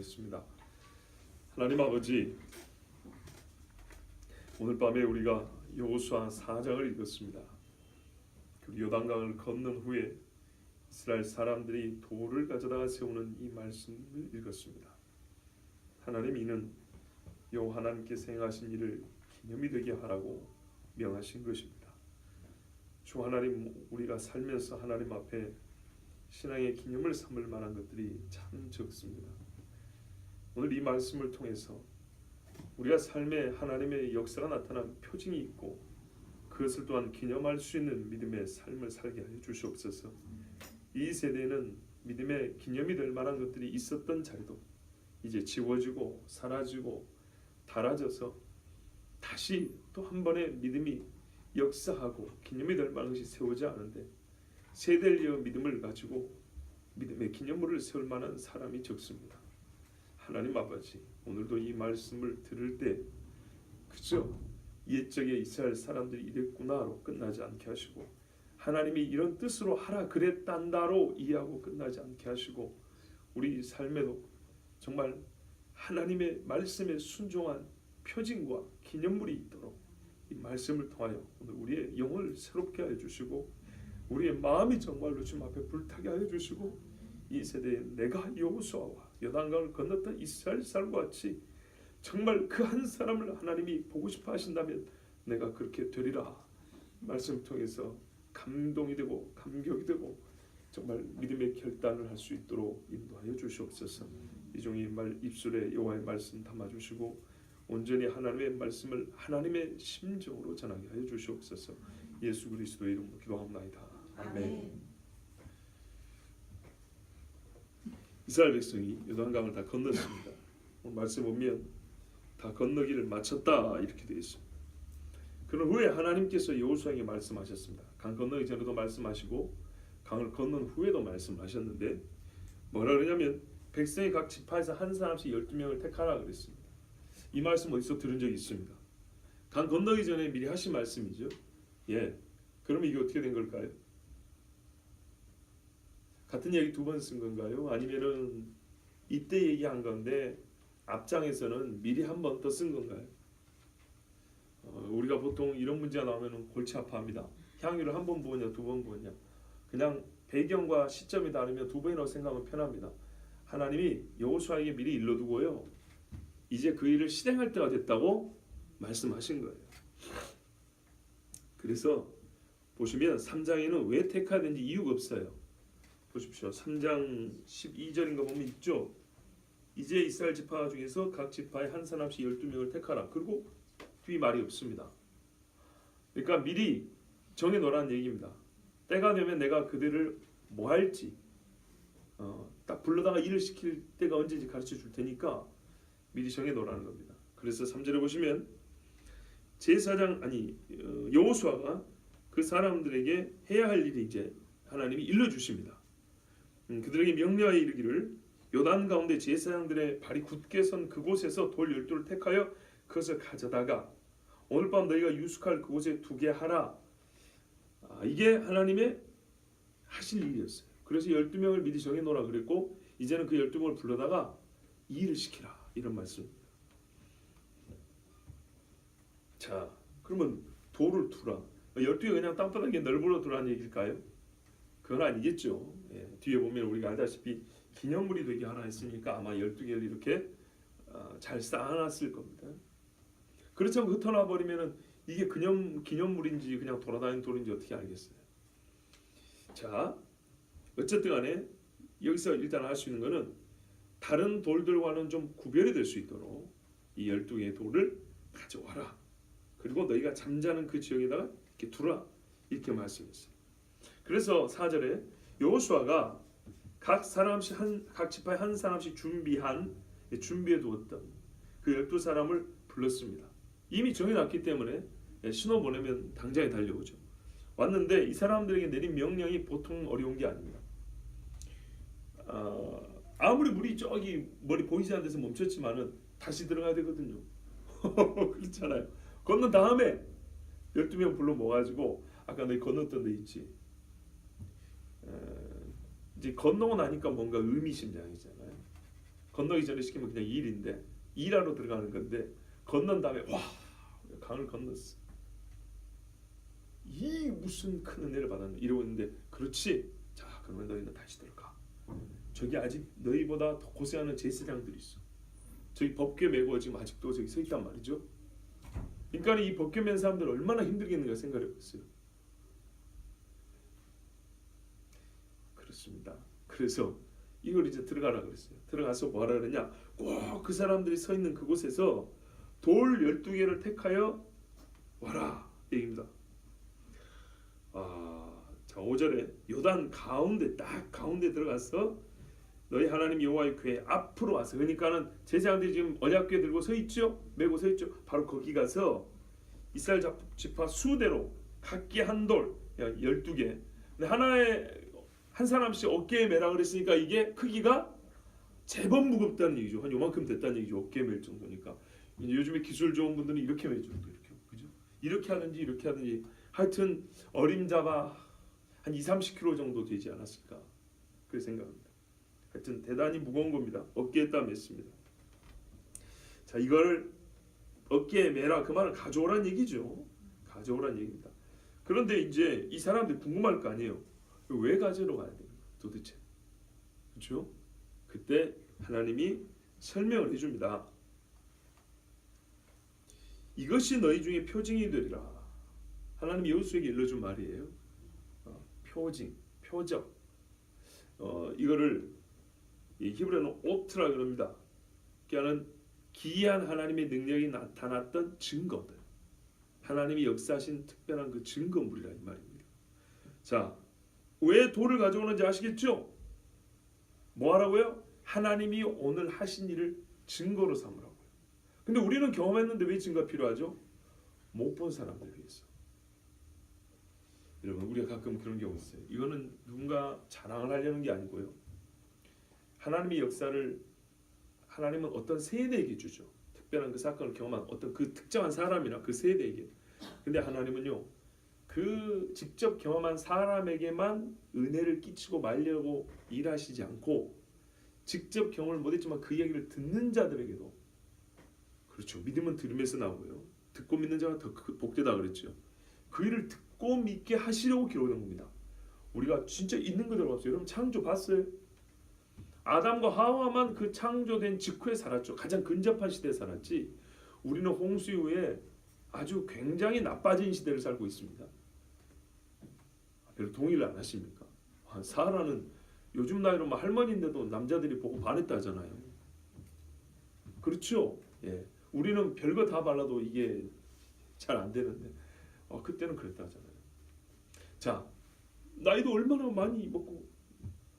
기도하겠습니다. 하나님 아버지, 오늘 밤에 우리가 여호수아 4장을 읽었습니다. 그 요단강을 건넌 후에 이스라엘 사람들이 돌을 가져다가 세우는 이 말씀을 읽었습니다. 하나님, 이는 여호와 하나님께서 행하신 일을 기념이 되게 하라고 명하신 것입니다. 주 하나님, 우리가 살면서 하나님 앞에 신앙의 기념을 삼을 만한 것들이 참 적습니다. 오늘 이 말씀을 통해서 우리가 삶에 하나님의 역사가 나타난 표징이 있고 그것을 또한 기념할 수 있는 믿음의 삶을 살게 하여 주시옵소서. 이 세대는 믿음의 기념이 될 만한 것들이 있었던 자리도 이제 지워지고 사라지고 닳아져서 다시 또 한 번의 믿음이 역사하고 기념이 될 만한 것이 세우지 않은데 세대를 이어 믿음을 가지고 믿음의 기념물을 세울 만한 사람이 적습니다. 하나님 아버지, 오늘도 이 말씀을 들을 때 그저 옛적에 이스라엘 사람들이 이랬구나로 끝나지 않게 하시고 하나님이 이런 뜻으로 하라 그랬단다로 이해하고 끝나지 않게 하시고 우리 삶에도 정말 하나님의 말씀에 순종한 표징과 기념물이 있도록 이 말씀을 통하여 오늘 우리의 영을 새롭게 하여 주시고 우리의 마음이 정말로 주님 앞에 불타게 하여 주시고 이 세대에 내가 여호수아와 요단강을 건넜던 이스라엘 사람과 같이 정말 그 한 사람을 하나님이 보고 싶어 하신다면 내가 그렇게 되리라 말씀을 통해서 감동이 되고 감격이 되고 정말 믿음의 결단을 할 수 있도록 인도하여 주시옵소서. 이 종이 입술에 여호와의 말씀 담아주시고 온전히 하나님의 말씀을 하나님의 심정으로 전하게 하여 주시옵소서. 예수 그리스도의 이름으로 기도합나이다. 아멘. 이스라엘 백성이 요단강을 다 건넜습니다. 오늘 말씀 보면 다 건너기를 마쳤다 이렇게 되어 있습니다. 그런 후에 하나님께서 여호수아에게 말씀하셨습니다. 강 건너기 전에도 말씀하시고 강을 건넌 후에도 말씀하셨는데 뭐라 그러냐면 백성이 각 지파에서 한 사람씩 12명을 택하라 그랬습니다. 이 말씀 어디서 들은 적이 있습니다. 강 건너기 전에 미리 하신 말씀이죠. 그러면 이게 어떻게 된 걸까요? 같은 얘기 두 번 쓴 건가요? 아니면은 이때 얘기한 건데 앞장에서는 미리 한 번 더 쓴 건가요? 우리가 보통 이런 문제가 나오면 골치 아파합니다. 향유를 한 번 부었냐 두 번 부었냐. 그냥 배경과 시점이 다르면 두 번이라고 생각하면 편합니다. 하나님이 여호수아에게 미리 일러두고요. 이제 그 일을 실행할 때가 됐다고 말씀하신 거예요. 그래서 보시면 3장에는 왜 택하든지 이유가 없어요. 보십시오. 3장 12절인가 보면 있죠. 이제 이스라엘 지파 중에서 각 지파에 한 사람씩 12명을 택하라. 그리고 뒤 말이 없습니다. 그러니까 미리 정해놓으라는 얘기입니다. 때가 되면 내가 그들을 뭐 할지 딱 불러다가 일을 시킬 때가 언제인지 가르쳐 줄 테니까 미리 정해놓으라는 겁니다. 그래서 3절에 보시면 여호수아가 그 사람들에게 해야 할 일이 이제 하나님이 일러주십니다. 그들에게 명령하여 이르기를 요단 가운데 제사장들의 발이 굳게 선 그곳에서 돌 12를 택하여 그것을 가져다가 오늘 밤 너희가 유숙할 그곳에 두게 하라. 이게 하나님의 하실 일이었어요. 그래서 12명을 미리 정해놓으라 그랬고 이제는 그 12명을 불러다가 이 일을 시키라 이런 말씀입니다. 자, 그러면 돌을 두라. 12개 그냥 땅바닥에 널브러 두라는 얘기일까요? 그건 아니겠죠. 뒤에 보면 우리가 알다시피 기념물이 되게 하나 했으니까 아마 12개를 이렇게 잘 쌓아놨을 겁니다. 그렇지 않고 흩어놔 버리면은 이게 기념물인지 그냥 돌아다니는 돌인지 어떻게 알겠어요? 자, 어쨌든 간에 여기서 일단 할 수 있는 거는 다른 돌들과는 좀 구별이 될 수 있도록 이 12개의 돌을 가져와라. 그리고 너희가 잠자는 그 지역에다가 이렇게 두라. 이렇게 말씀했어요. 그래서 4절에 여호수아가 각 지파에 한 사람씩 준비해 두었던 그 12사람을 불렀습니다. 이미 정해놨기 때문에 신호 보내면 당장에 달려오죠. 왔는데 이 사람들에게 내린 명령이 보통 어려운 게 아닙니다. 아무리 물이 저기 멀리 보이지 않는 데서 멈췄지만은 다시 들어가야 되거든요. 그렇잖아요. 건넌 다음에 12명 불러 모아가지고 아까 너희 건넜던 데 있지. 이제 건너고 나니까 뭔가 의미심장이잖아요. 건너기 전에 시키면 그냥 일인데 일하러 들어가는 건데 건넌 다음에 와 강을 건넜어. 이 무슨 큰 은혜를 받았네 이러고 있는데 그렇지. 자 그러면 너희는 다시 들어가. 저기 아직 너희보다 더 고생하는 제사장들이 있어. 저기 법궤 메고 지금 아직도 저기 서 있단 말이죠. 그러니까 이 법궤 맨 사람들 얼마나 힘들겠는가 생각해 보세요. 그렇습니다. 그래서 이걸 이제 들어가라 그랬어요. 들어가서 뭐하라 그러냐. 꼭 그 사람들이 서 있는 그곳에서 돌 12개를 택하여 와라 얘기입니다. 자 5절에 요단 가운데 딱 가운데 들어가서 너희 하나님 여호와의 궤 앞으로 와서 그러니까는 제사장들이 지금 언약궤 들고 서 있죠. 메고 서 있죠. 바로 거기 가서 이스라엘 지파 수대로 각기 한 돌 12개 근데 하나의 한 사람씩 어깨에 메라 그랬으니까 이게 크기가 제법 무겁다는 얘기죠. 한 요만큼 됐다는 얘기죠. 어깨에 멜 정도니까. 요즘에 기술 좋은 분들은 이렇게 메죠. 이렇게 그죠? 이렇게 하든지 하여튼 어림잡아 한 2-30kg 정도 되지 않았을까 그렇게 생각합니다. 하여튼 대단히 무거운 겁니다. 어깨에다 맸습니다. 자 이거를 어깨에 메라 그 말은 가져오란 얘기죠. 가져오란 얘기입니다. 그런데 이제 이 사람들이 궁금할 거 아니에요. 왜 가지러 가야 됩니까? 도대체. 그렇죠? 그때 하나님이 설명을 해줍니다. 이것이 너희 중에 표징이 되리라. 하나님이 여호수아에게 일러준 말이에요. 표징, 표적. 이거를 히브리어는 오트라 그럽니다. 그러니까는 기이한 하나님의 능력이 나타났던 증거들. 하나님이 역사하신 특별한 그 증거물이라 이 말입니다. 자, 왜 돌을 가져오는지 아시겠죠? 뭐 하라고요? 하나님이 오늘 하신 일을 증거로 삼으라고요. 근데 우리는 경험했는데 왜 증거가 필요하죠? 못 본 사람들 위해서. 여러분 우리가 가끔 그런 경우 있어요. 이거는 누군가 자랑을 하려는 게 아니고요. 하나님의 역사를 하나님은 어떤 세대에게 주죠. 특별한 그 사건을 경험한 어떤 그 특정한 사람이나 그 세대에게. 근데 하나님은요. 그 직접 경험한 사람에게만 은혜를 끼치고 말려고 일하시지 않고 직접 경험을 못했지만 그 이야기를 듣는 자들에게도 그렇죠. 믿음은 들음에서 나오고요. 듣고 믿는 자가 더 복되다 그랬죠. 그 일을 듣고 믿게 하시려고 기록한 겁니다. 우리가 진짜 있는 그대로 봤어요. 여러분 창조 봤어요? 아담과 하와만 그 창조된 직후에 살았죠. 가장 근접한 시대에 살았지. 우리는 홍수 이후에 아주 굉장히 나빠진 시대를 살고 있습니다. 별로 동의를 안 하십니까? 사라는 요즘 나이로 할머니인데도 남자들이 보고 반했다 하잖아요. 그렇죠? 예. 우리는 별거 다 발라도 이게 잘 안 되는데 그때는 그랬다 하잖아요. 자, 나이도 얼마나 많이 먹고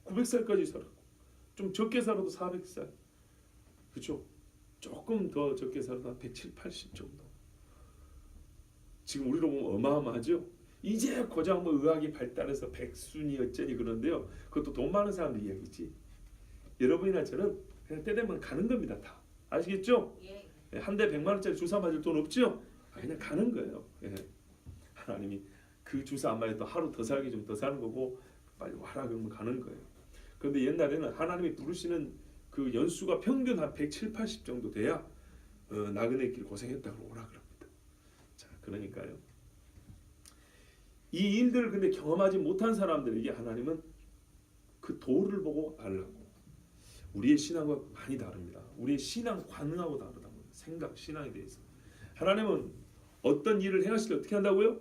900살까지 살았고 좀 적게 살아도 400살. 그렇죠? 조금 더 적게 살아도 한 170, 80 정도. 지금 우리로 보면 어마어마하죠? 이제 고작 뭐 의학이 발달해서 백순이 어쩌니 그런데요. 그것도 돈 많은 사람들 이야기지. 여러분이나 저는 그냥 때 되면 가는 겁니다. 다. 아시겠죠? 예. 한 대 100만 원짜리 주사 맞을 돈 없죠? 그냥 가는 거예요. 예. 하나님이 그 주사 안 맞아도 하루 더 살기 좀 더 사는 거고 빨리 와라 그러면 가는 거예요. 그런데 옛날에는 하나님이 부르시는 그 연수가 평균 한 170, 80 정도 돼야 나그네 길 고생했다고 오라 그럽니다. 자, 그러니까요. 이 일들을 근데 경험하지 못한 사람들에게 하나님은 그 도를 보고 알라고. 우리의 신앙과 많이 다릅니다. 우리의 신앙관하고 다르다고요. 생각, 신앙에 대해서. 하나님은 어떤 일을 행하실 때 어떻게 한다고요?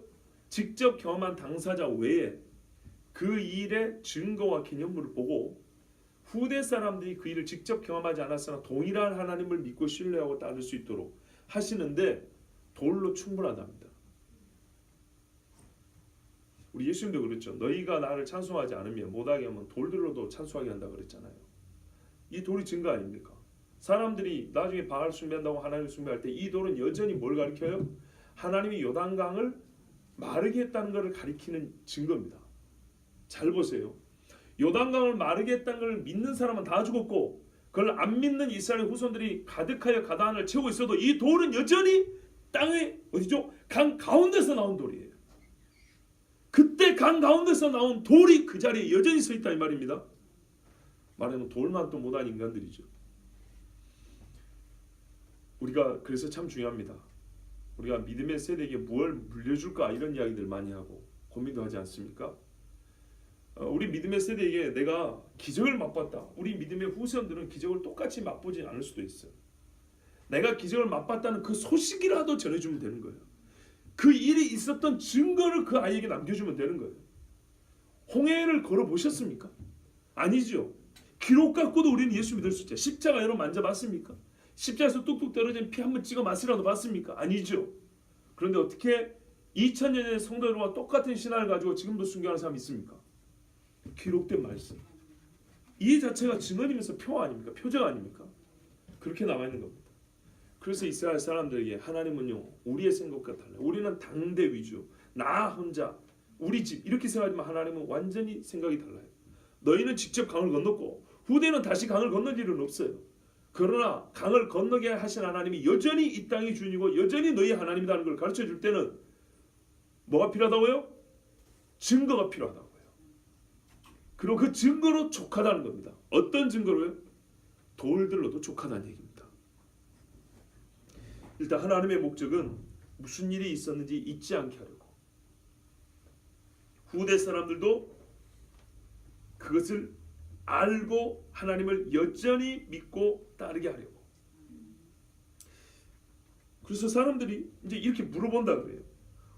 직접 경험한 당사자 외에 그 일의 증거와 기념물을 보고 후대 사람들이 그 일을 직접 경험하지 않았으나 동일한 하나님을 믿고 신뢰하고 따를 수 있도록 하시는데 돌로 충분하답니다. 우리 예수님도 그랬죠. 너희가 나를 찬송하지 않으면 못하게 하면 돌들로도 찬송하게 한다 그랬잖아요. 이 돌이 증거 아닙니까? 사람들이 나중에 바알 숭배한다고 하나님을 숭배할 때 이 돌은 여전히 뭘 가리켜요? 하나님이 요단강을 마르게 했다는 것을 가리키는 증거입니다. 잘 보세요. 요단강을 마르게 했다는 걸 믿는 사람은 다 죽었고 그걸 안 믿는 이스라엘 후손들이 가득하여 가나안을 채우고 있어도 이 돌은 여전히 땅에 어디죠? 강 가운데서 나온 돌이에요. 그때 강 가운데서 나온 돌이 그 자리에 여전히 서 있다 이 말입니다. 말하면 돌만 또 못한 인간들이죠. 우리가 그래서 참 중요합니다. 우리가 믿음의 세대에게 무엇을 물려줄까 이런 이야기들 많이 하고 고민도 하지 않습니까? 우리 믿음의 세대에게 내가 기적을 맛봤다. 우리 믿음의 후손들은 기적을 똑같이 맛보지 않을 수도 있어요. 내가 기적을 맛봤다는 그 소식이라도 전해주면 되는 거예요. 그 일이 있었던 증거를 그 아이에게 남겨주면 되는 거예요. 홍해를 걸어보셨습니까? 아니죠. 기록 갖고도 우리는 예수 믿을 수 있죠. 십자가 여러분 만져봤습니까? 십자가에서 뚝뚝 떨어진 피 한 번 찍어 맛이라도 봤습니까? 아니죠. 그런데 어떻게 2000년의 성도들과 똑같은 신앙을 가지고 지금도 순교하는 사람이 있습니까? 기록된 말씀. 이 자체가 증언이면서 표 아닙니까? 표적 아닙니까? 그렇게 남아있는 겁니다. 그래서 이스라엘 사람들에게 하나님은요, 우리의 생각과 달라요. 우리는 당대 위주, 나 혼자, 우리 집 이렇게 생각하지만 하나님은 완전히 생각이 달라요. 너희는 직접 강을 건넜고 후대는 다시 강을 건널 일은 없어요. 그러나 강을 건너게 하신 하나님이 여전히 이 땅의 주인이고 여전히 너희 하나님이라는 걸 가르쳐 줄 때는 뭐가 필요하다고요? 증거가 필요하다고요. 그리고 그 증거로 족하다는 겁니다. 어떤 증거로요? 돌들로도 족하다는 얘기입니다. 일단 하나님의 목적은 무슨 일이 있었는지 잊지 않게 하려고, 후대 사람들도 그것을 알고 하나님을 여전히 믿고 따르게 하려고. 그래서 사람들이 이제 이렇게 물어본다 그래요.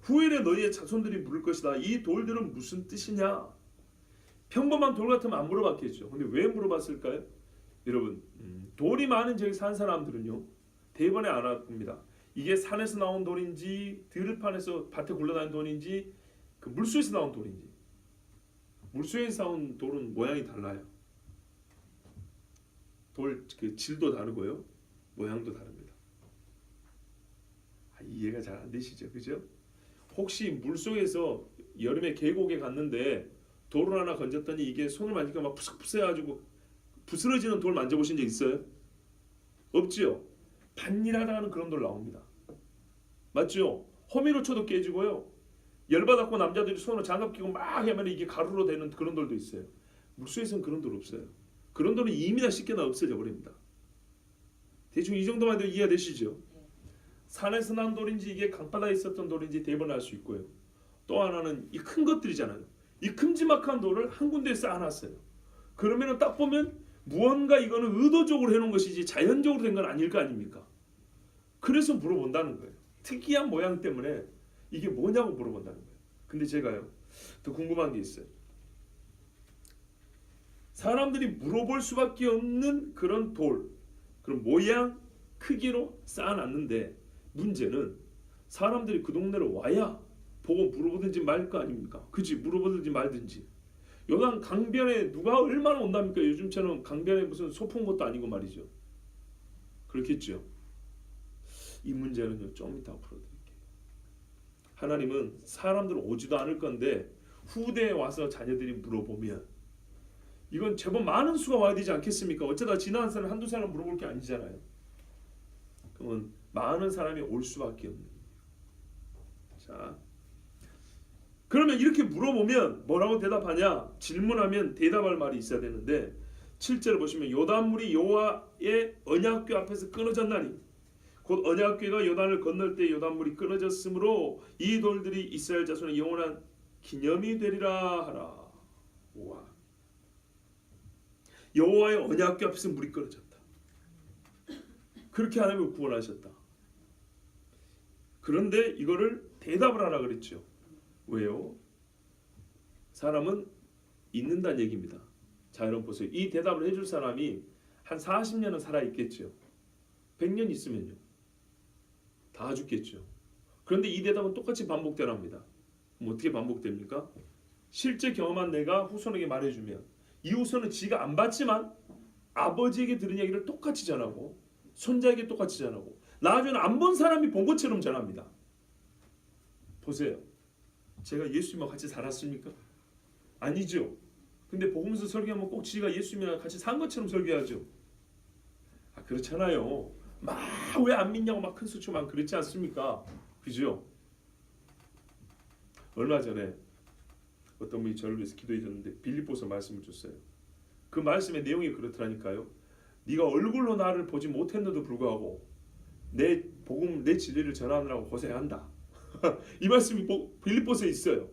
후일에 너희의 자손들이 물을 것이다. 이 돌들은 무슨 뜻이냐? 평범한 돌 같으면 안 물어봤겠죠. 근데 왜 물어봤을까요? 여러분, 돌이 많은 지역에 산 사람들은요, 대번에 알아봅니다. 이게 산에서 나온 돌인지 들판에서 밭에 굴러다니는 돌인지 그 물속에서 나온 돌인지. 물속에서 나온 돌은 모양이 달라요. 돌 그 질도 다르고요, 모양도 다릅니다. 이해가 잘 안 되시죠, 그죠? 혹시 물속에서 여름에 계곡에 갔는데 돌을 하나 건졌더니 이게 손을 만지니까 막 푸석푸석해가지고 부스러지는 돌 만져보신 적 있어요? 없지요? 반일하다는 그런 돌 나옵니다. 맞죠? 호미로 쳐도 깨지고요. 열받았고 남자들이 손으로 장갑 끼고 막 하면 이게 가루로 되는 그런 돌도 있어요. 물속에서는 그런 돌 없어요. 그런 돌은 이미 다 쉽게 없어져 버립니다. 대충 이 정도만 해도 이해가 되시죠? 산에서 난 돌인지 이게 강바다에 있었던 돌인지 대번 알 수 있고요. 또 하나는 이 큰 것들이잖아요. 이 큼지막한 돌을 한 군데에 쌓아놨어요. 그러면은 딱 보면 무언가 이거는 의도적으로 해놓은 것이지 자연적으로 된 건 아닐 거 아닙니까? 그래서 물어본다는 거예요. 특이한 모양 때문에 이게 뭐냐고 물어본다는 거예요. 근데 제가요, 더 궁금한 게 있어요. 사람들이 물어볼 수밖에 없는 그런 돌, 그런 모양, 크기로 쌓아놨는데 문제는 사람들이 그 동네로 와야 보고 물어보든지 말 거 아닙니까? 그치? 물어보든지 말든지. 요단 강변에 누가 얼마나 온답니까? 요즘처럼 강변에 무슨 소풍 것도 아니고 말이죠. 그렇겠죠. 이 문제는요, 좀 이따 풀어드릴게요. 하나님은 사람들 오지도 않을 건데 후대에 와서 자녀들이 물어보면 이건 제법 많은 수가 와야 되지 않겠습니까? 어쩌다 지나간 사람 한두 사람 물어볼 게 아니잖아요. 그러면 많은 사람이 올 수밖에 없는. 자, 그러면 이렇게 물어보면 뭐라고 대답하냐? 질문하면 대답할 말이 있어야 되는데 7절을 보시면 요단물이 여호와의 언약궤 앞에서 끊어졌나니 곧 언약궤가 요단을 건널 때 요단물이 끊어졌으므로 이 돌들이 이스라엘 자손의 영원한 기념이 되리라 하라. 우와. 여호와의 언약궤 앞에서 물이 끊어졌다. 그렇게 하나님을 구원하셨다. 그런데 이거를 대답을 하라 그랬죠. 왜요? 사람은 있는다는 얘기입니다. 자, 여러분 보세요. 이 대답을 해줄 사람이 한 40년은 살아있겠죠. 100년 있으면요, 다 죽겠죠. 그런데 이 대답은 똑같이 반복되랍니다. 그럼 어떻게 반복됩니까? 실제 경험한 내가 후손에게 말해주면 이 후손은 지가 안 봤지만 아버지에게 들은 얘기를 똑같이 전하고 손자에게 똑같이 전하고 나중에 안 본 사람이 본 것처럼 전합니다. 보세요. 제가 예수님과 같이 살았습니까? 아니죠. 근데 복음서 설교하면 꼭 지가 예수님이랑 같이 산 것처럼 설교하죠. 그렇잖아요. 막 왜 안 믿냐고 막 큰 수치만 그렇지 않습니까? 그죠? 얼마 전에 어떤 분이 저를 위해서 기도해 줬는데 빌립보서 말씀을 줬어요. 그 말씀의 내용이 그렇더라니까요. 네가 얼굴로 나를 보지 못했는데도 불구하고 내 복음, 내 진리를 전하느라고 고생한다. 이 말씀이 빌립보서에 있어요.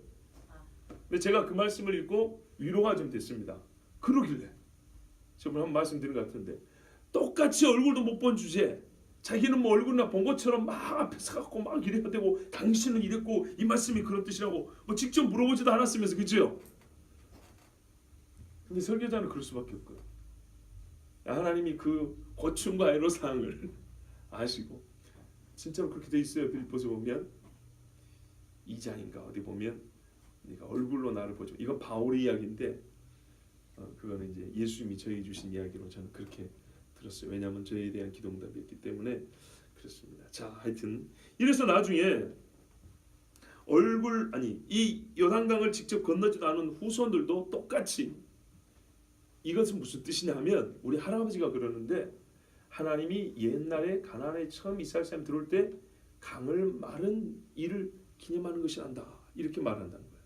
근데 제가 그 말씀을 읽고 위로가 좀 됐습니다. 그러길래 저번에 한번 말씀드린 것 같은데 똑같이 얼굴도 못 본 주제에 자기는 뭐 얼굴이나 본 것처럼 막 앞에서 갖고 막 이래야 되고 당신은 이랬고 이 말씀이 그런 뜻이라고 뭐 직접 물어보지도 않았으면서 그죠? 근데 설교자는 그럴 수밖에 없고요. 하나님이 그 고충과 애로사항을 아시고 진짜로 그렇게 돼 있어요. 빌립보서 보면 2장인가 어디 보면 네가 얼굴로 나를 보지. 이건 바울의 이야기인데 그거는 이제 예수님이 저에게 주신 이야기로 저는 그렇게 들었어요. 왜냐하면 저에 대한 기도응답이었기 때문에 그렇습니다. 자, 하여튼 이래서 나중에 이 요단강을 직접 건너지도 않은 후손들도 똑같이 이것은 무슨 뜻이냐 하면 우리 할아버지가 그러는데 하나님이 옛날에 가나안에 처음 이스라엘 사람이 들어올 때 강을 마른 일을 기념하는 것이 한다 이렇게 말한다는 거예요.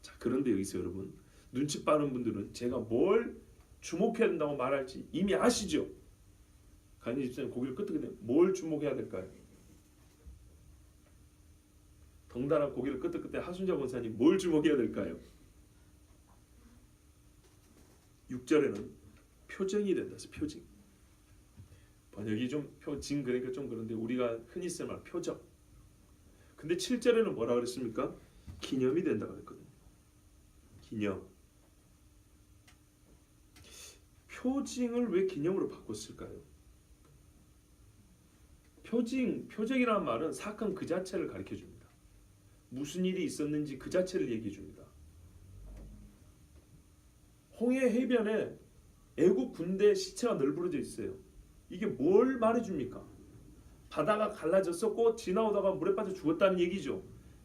자, 그런데 여기서 여러분 눈치 빠른 분들은 제가 뭘 주목해야 된다고 말할지 이미 아시죠? 간이 집사님 고개를 끄덕이네. 뭘 주목해야 될까요? 덩달아 고개를 끄덕끄덕 하순자 권사님 뭘 주목해야 될까요? 6절에는 표정이 된다. 표정. 번역이 좀 표징 그러니까 좀 그런데 우리가 흔히 쓰는 말 표정. 근데 7절에는 뭐라 그랬습니까? 기념이 된다 그랬거든요. 기념. 표징을 왜 기념으로 바꿨을까요? 표징이라는 말은 사건 그 자체를 가르쳐 줍니다. 무슨 일이 있었는지 그 자체를 얘기해 줍니다. 홍해 해변에 애국 군대 시체가 널브러져 있어요. 이게 뭘 말해줍니까? 바다가 갈라졌었고 지나오다가 물에 빠져 죽었다는 얘기죠.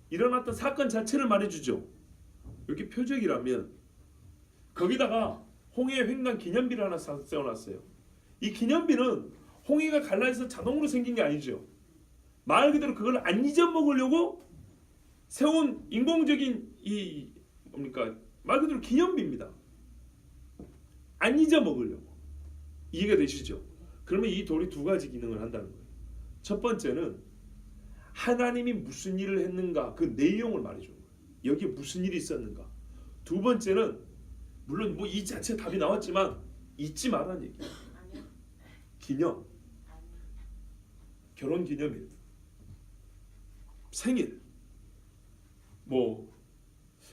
일어났던 사건 자체를 말해주죠. 이렇게 표적이라면 거기다가 홍해 횡단 기념비를 하나 세워놨어요. 이 기념비는 홍해가 갈라져서 자동으로 생긴 게 아니죠. 말 그대로 그걸 안 잊어먹으려고 세운 인공적인 말 그대로 기념비입니다. 안 잊어먹으려고. 이해가 되시죠? 그러면 이 돌이 두 가지 기능을 한다는 거예요. 첫 번째는 하나님이 무슨 일을 했는가 그 내용을 말해주는 거예요. 여기에 무슨 일이 있었는가. 두 번째는 물론 뭐 이 자체 답이 나왔지만 잊지 말라는 얘기예요. 기념, 결혼 기념일, 생일. 뭐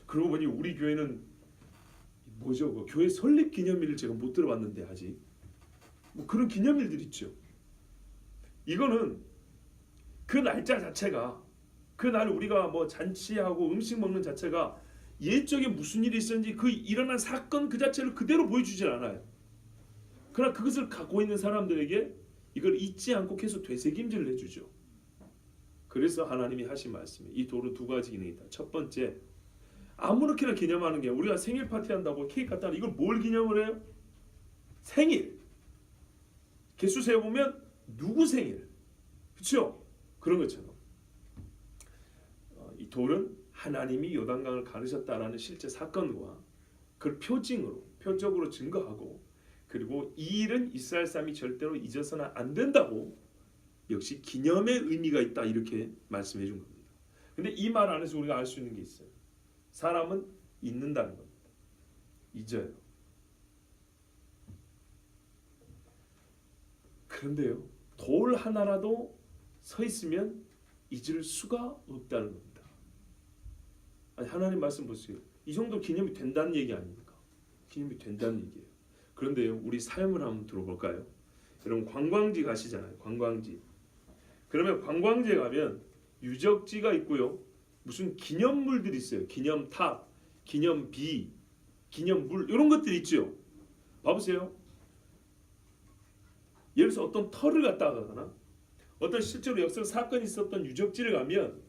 그러고 보니 우리 교회는 뭐죠? 그 교회 설립 기념일을 제가 못 들어봤는데 아직 뭐 그런 기념일들 있죠. 이거는 그 날짜 자체가 그날 우리가 뭐 잔치하고 음식 먹는 자체가 옛적에 무슨 일이 있었는지 그 일어난 사건 그 자체를 그대로 보여주질 않아요. 그러나 그것을 갖고 있는 사람들에게 이걸 잊지 않고 계속 되새김질을 해주죠. 그래서 하나님이 하신 말씀이 이 돌은 두 가지 기능이 있다. 첫 번째, 아무렇게나 기념하는 게 우리가 생일 파티 한다고 케이크 갖다 이걸 뭘 기념을 해요? 생일. 개수 세어보면 누구 생일. 그렇죠? 그런 것처럼 이 돌은 하나님이 요단강을 가르셨다라는 실제 사건과 그걸 표적으로 증거하고 그리고 이 일은 이스라엘 사람이 절대로 잊어서는 안 된다고 역시 기념의 의미가 있다 이렇게 말씀해 준 겁니다. 근데 이 말 안에서 우리가 알 수 있는 게 있어요. 사람은 잊는다는 겁니다. 잊어요. 그런데요, 돌 하나라도 서 있으면 잊을 수가 없다는 겁니다. 아니, 하나님 말씀 보세요. 이 정도 기념이 된다는 얘기 아닙니까? 기념이 된다는 얘기예요. 그런데요, 우리 삶을 한번 들어볼까요? 여러분 관광지 가시잖아요. 관광지. 그러면 관광지에 가면 유적지가 있고요. 무슨 기념물들이 있어요. 기념탑, 기념비, 기념물 이런 것들이 있죠. 봐보세요. 예를 들어서 어떤 터를 갖다가 가거나 어떤 실제로 역사적 사건이 있었던 유적지를 가면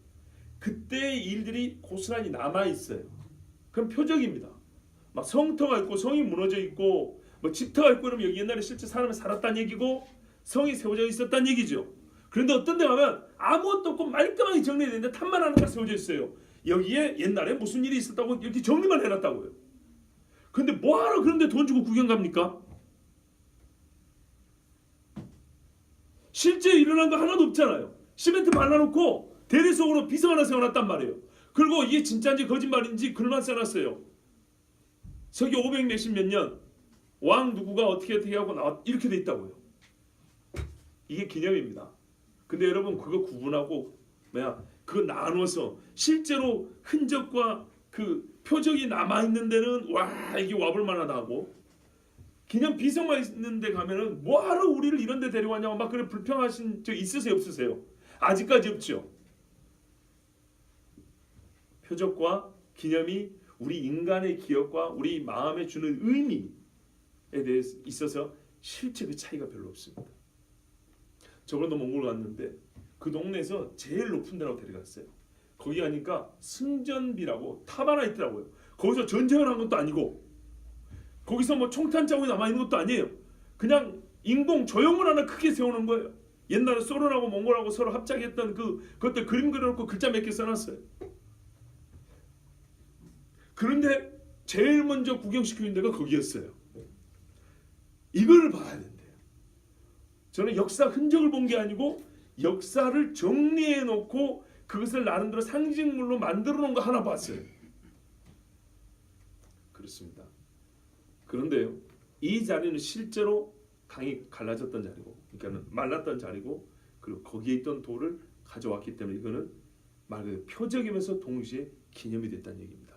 그때의 일들이 고스란히 남아있어요. 그럼 표적입니다. 막 성터가 있고 성이 무너져 있고 뭐 집터가 있고 그러면 여기 옛날에 실제 사람이 살았다는 얘기고 성이 세워져 있었다는 얘기죠. 그런데 어떤 데 가면 아무것도 없고 말끔하게 정리되는데 탑만 하나가 세워져 있어요. 여기에 옛날에 무슨 일이 있었다고 이렇게 정리만 해놨다고요. 근데 뭐하러 그런데 돈 주고 구경 갑니까? 실제 일어난 거 하나도 없잖아요. 시멘트 발라놓고 대리석으로 비석 하나 세워놨단 말이에요. 그리고 이게 진짜인지 거짓말인지 글만 써놨어요. 서기 500 몇십 몇 년 왕 누구가 어떻게 하고 나왔 이렇게 돼 있다고요. 이게 기념입니다. 근데 여러분 그거 구분하고 그거 나눠서 실제로 흔적과 그 표적이 남아있는 데는 와 이게 와볼 만하다고, 기념 비석만 있는 데 가면은 뭐하러 우리를 이런 데 데려왔냐고 막 그래 불평하신 적 있으세요 없으세요? 아직까지 없죠. 표적과 기념이 우리 인간의 기억과 우리 마음에 주는 의미에 대해서 있어서 실제 그 차이가 별로 없습니다. 저번에도 몽골 갔는데 그 동네에서 제일 높은 데라고 데려갔어요. 거기 가니까 승전비라고 탑 하나 있더라고요. 거기서 전쟁을 한 것도 아니고 거기서 뭐 총탄 자국이 남아있는 것도 아니에요. 그냥 인공 조형물 하나 크게 세우는 거예요. 옛날에 소련하고 몽골하고 서로 합작했던 그것들 그림 그려놓고 글자 몇 개 써놨어요. 그런데 제일 먼저 구경시키는 데가 거기였어요. 이걸 봐야 된대요. 저는 역사 흔적을 본 게 아니고 역사를 정리해 놓고 그것을 나름대로 상징물로 만들어 놓은 거 하나 봤어요. 그렇습니다. 그런데요, 이 자리는 실제로 강이 갈라졌던 자리고, 그러니까 말랐던 자리고, 그리고 거기에 있던 돌을 가져왔기 때문에 이거는 말 그대로 표적이면서 동시에 기념이 됐다는 얘기입니다.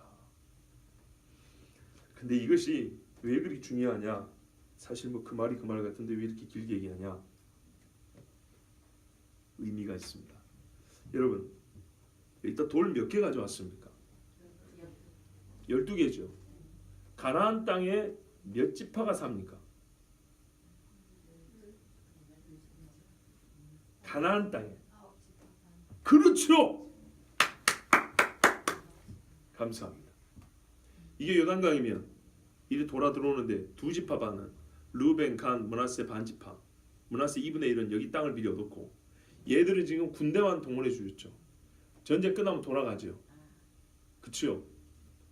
근데 이것이 왜 그렇게 중요하냐? 사실 뭐 그 말이 그 말 같은데 왜 이렇게 길게 얘기하냐? 의미가 있습니다. 여러분, 일단 돌 몇 개 가져왔습니까? 12개죠. 가나안 땅에 몇 지파가 삽니까? 가나안 땅에. 그렇죠. 감사합니다. 이게 요단강이면 이리 돌아 들어오는데 두 지파 반은 르우벤, 간, 므낫세 반 지파, 므낫세 2분의 1은 여기 땅을 빌려놓고 얘들은 지금 군대만 동원해 주셨죠. 전쟁 끝나면 돌아가죠. 그렇죠.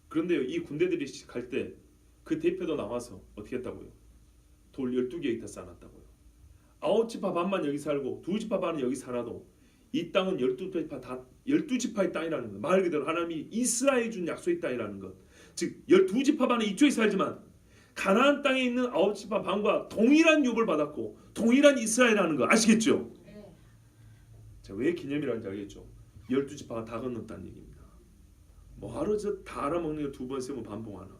그런데요, 이 군대들이 갈 때 그 대표도 나와서 어떻게 했다고요? 돌 12개 여기다 쌓아놨다고요. 9지파 반만 여기 살고 2지파 반은 여기 살아도 이 땅은 12지파의 땅이라는 것. 말 그대로 하나님이 이스라엘에 준 약속의 땅이라는 것. 즉 12지파 반은 이쪽에 살지만 가나안 땅에 있는 9지파 반과 동일한 욥을 받았고 동일한 이스라엘이라는 거 아시겠죠? 자, 왜 기념이라는지 알겠죠? 12지파가 다 건넜다는 얘기입니다. 뭐하러 저 다 알아먹는 거 두 번 세 번 반복하나?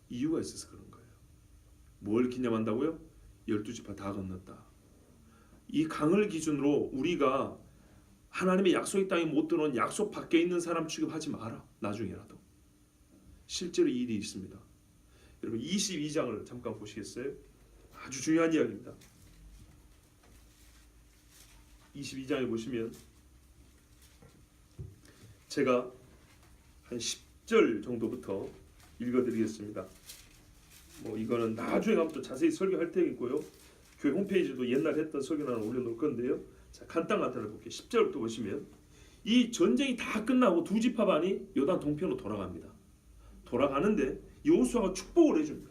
이유가 있어서 그런 거예요. 뭘 기념한다고요? 12지파 다 건넜다. 이 강을 기준으로 우리가 하나님의 약속의 땅에 못 들어온 약속 밖에 있는 사람 취급하지 마라. 나중에라도. 실제로 이 일이 있습니다. 여러분 22장을 잠깐 보시겠어요? 아주 중요한 이야기입니다. 22장에 보시면 제가 한 10절 정도부터 읽어드리겠습니다. 뭐 이거는 나중에 가면 또 자세히 설교할 테니까요. 교회 홈페이지도 옛날 했던 설교를 하나 올려놓을 건데요. 자, 간단간단을 볼게요. 10절부터 보시면 이 전쟁이 다 끝나고 두 지파 반이 요단 동편으로 돌아갑니다. 돌아가는데 여호수아가 축복을 해줍니다.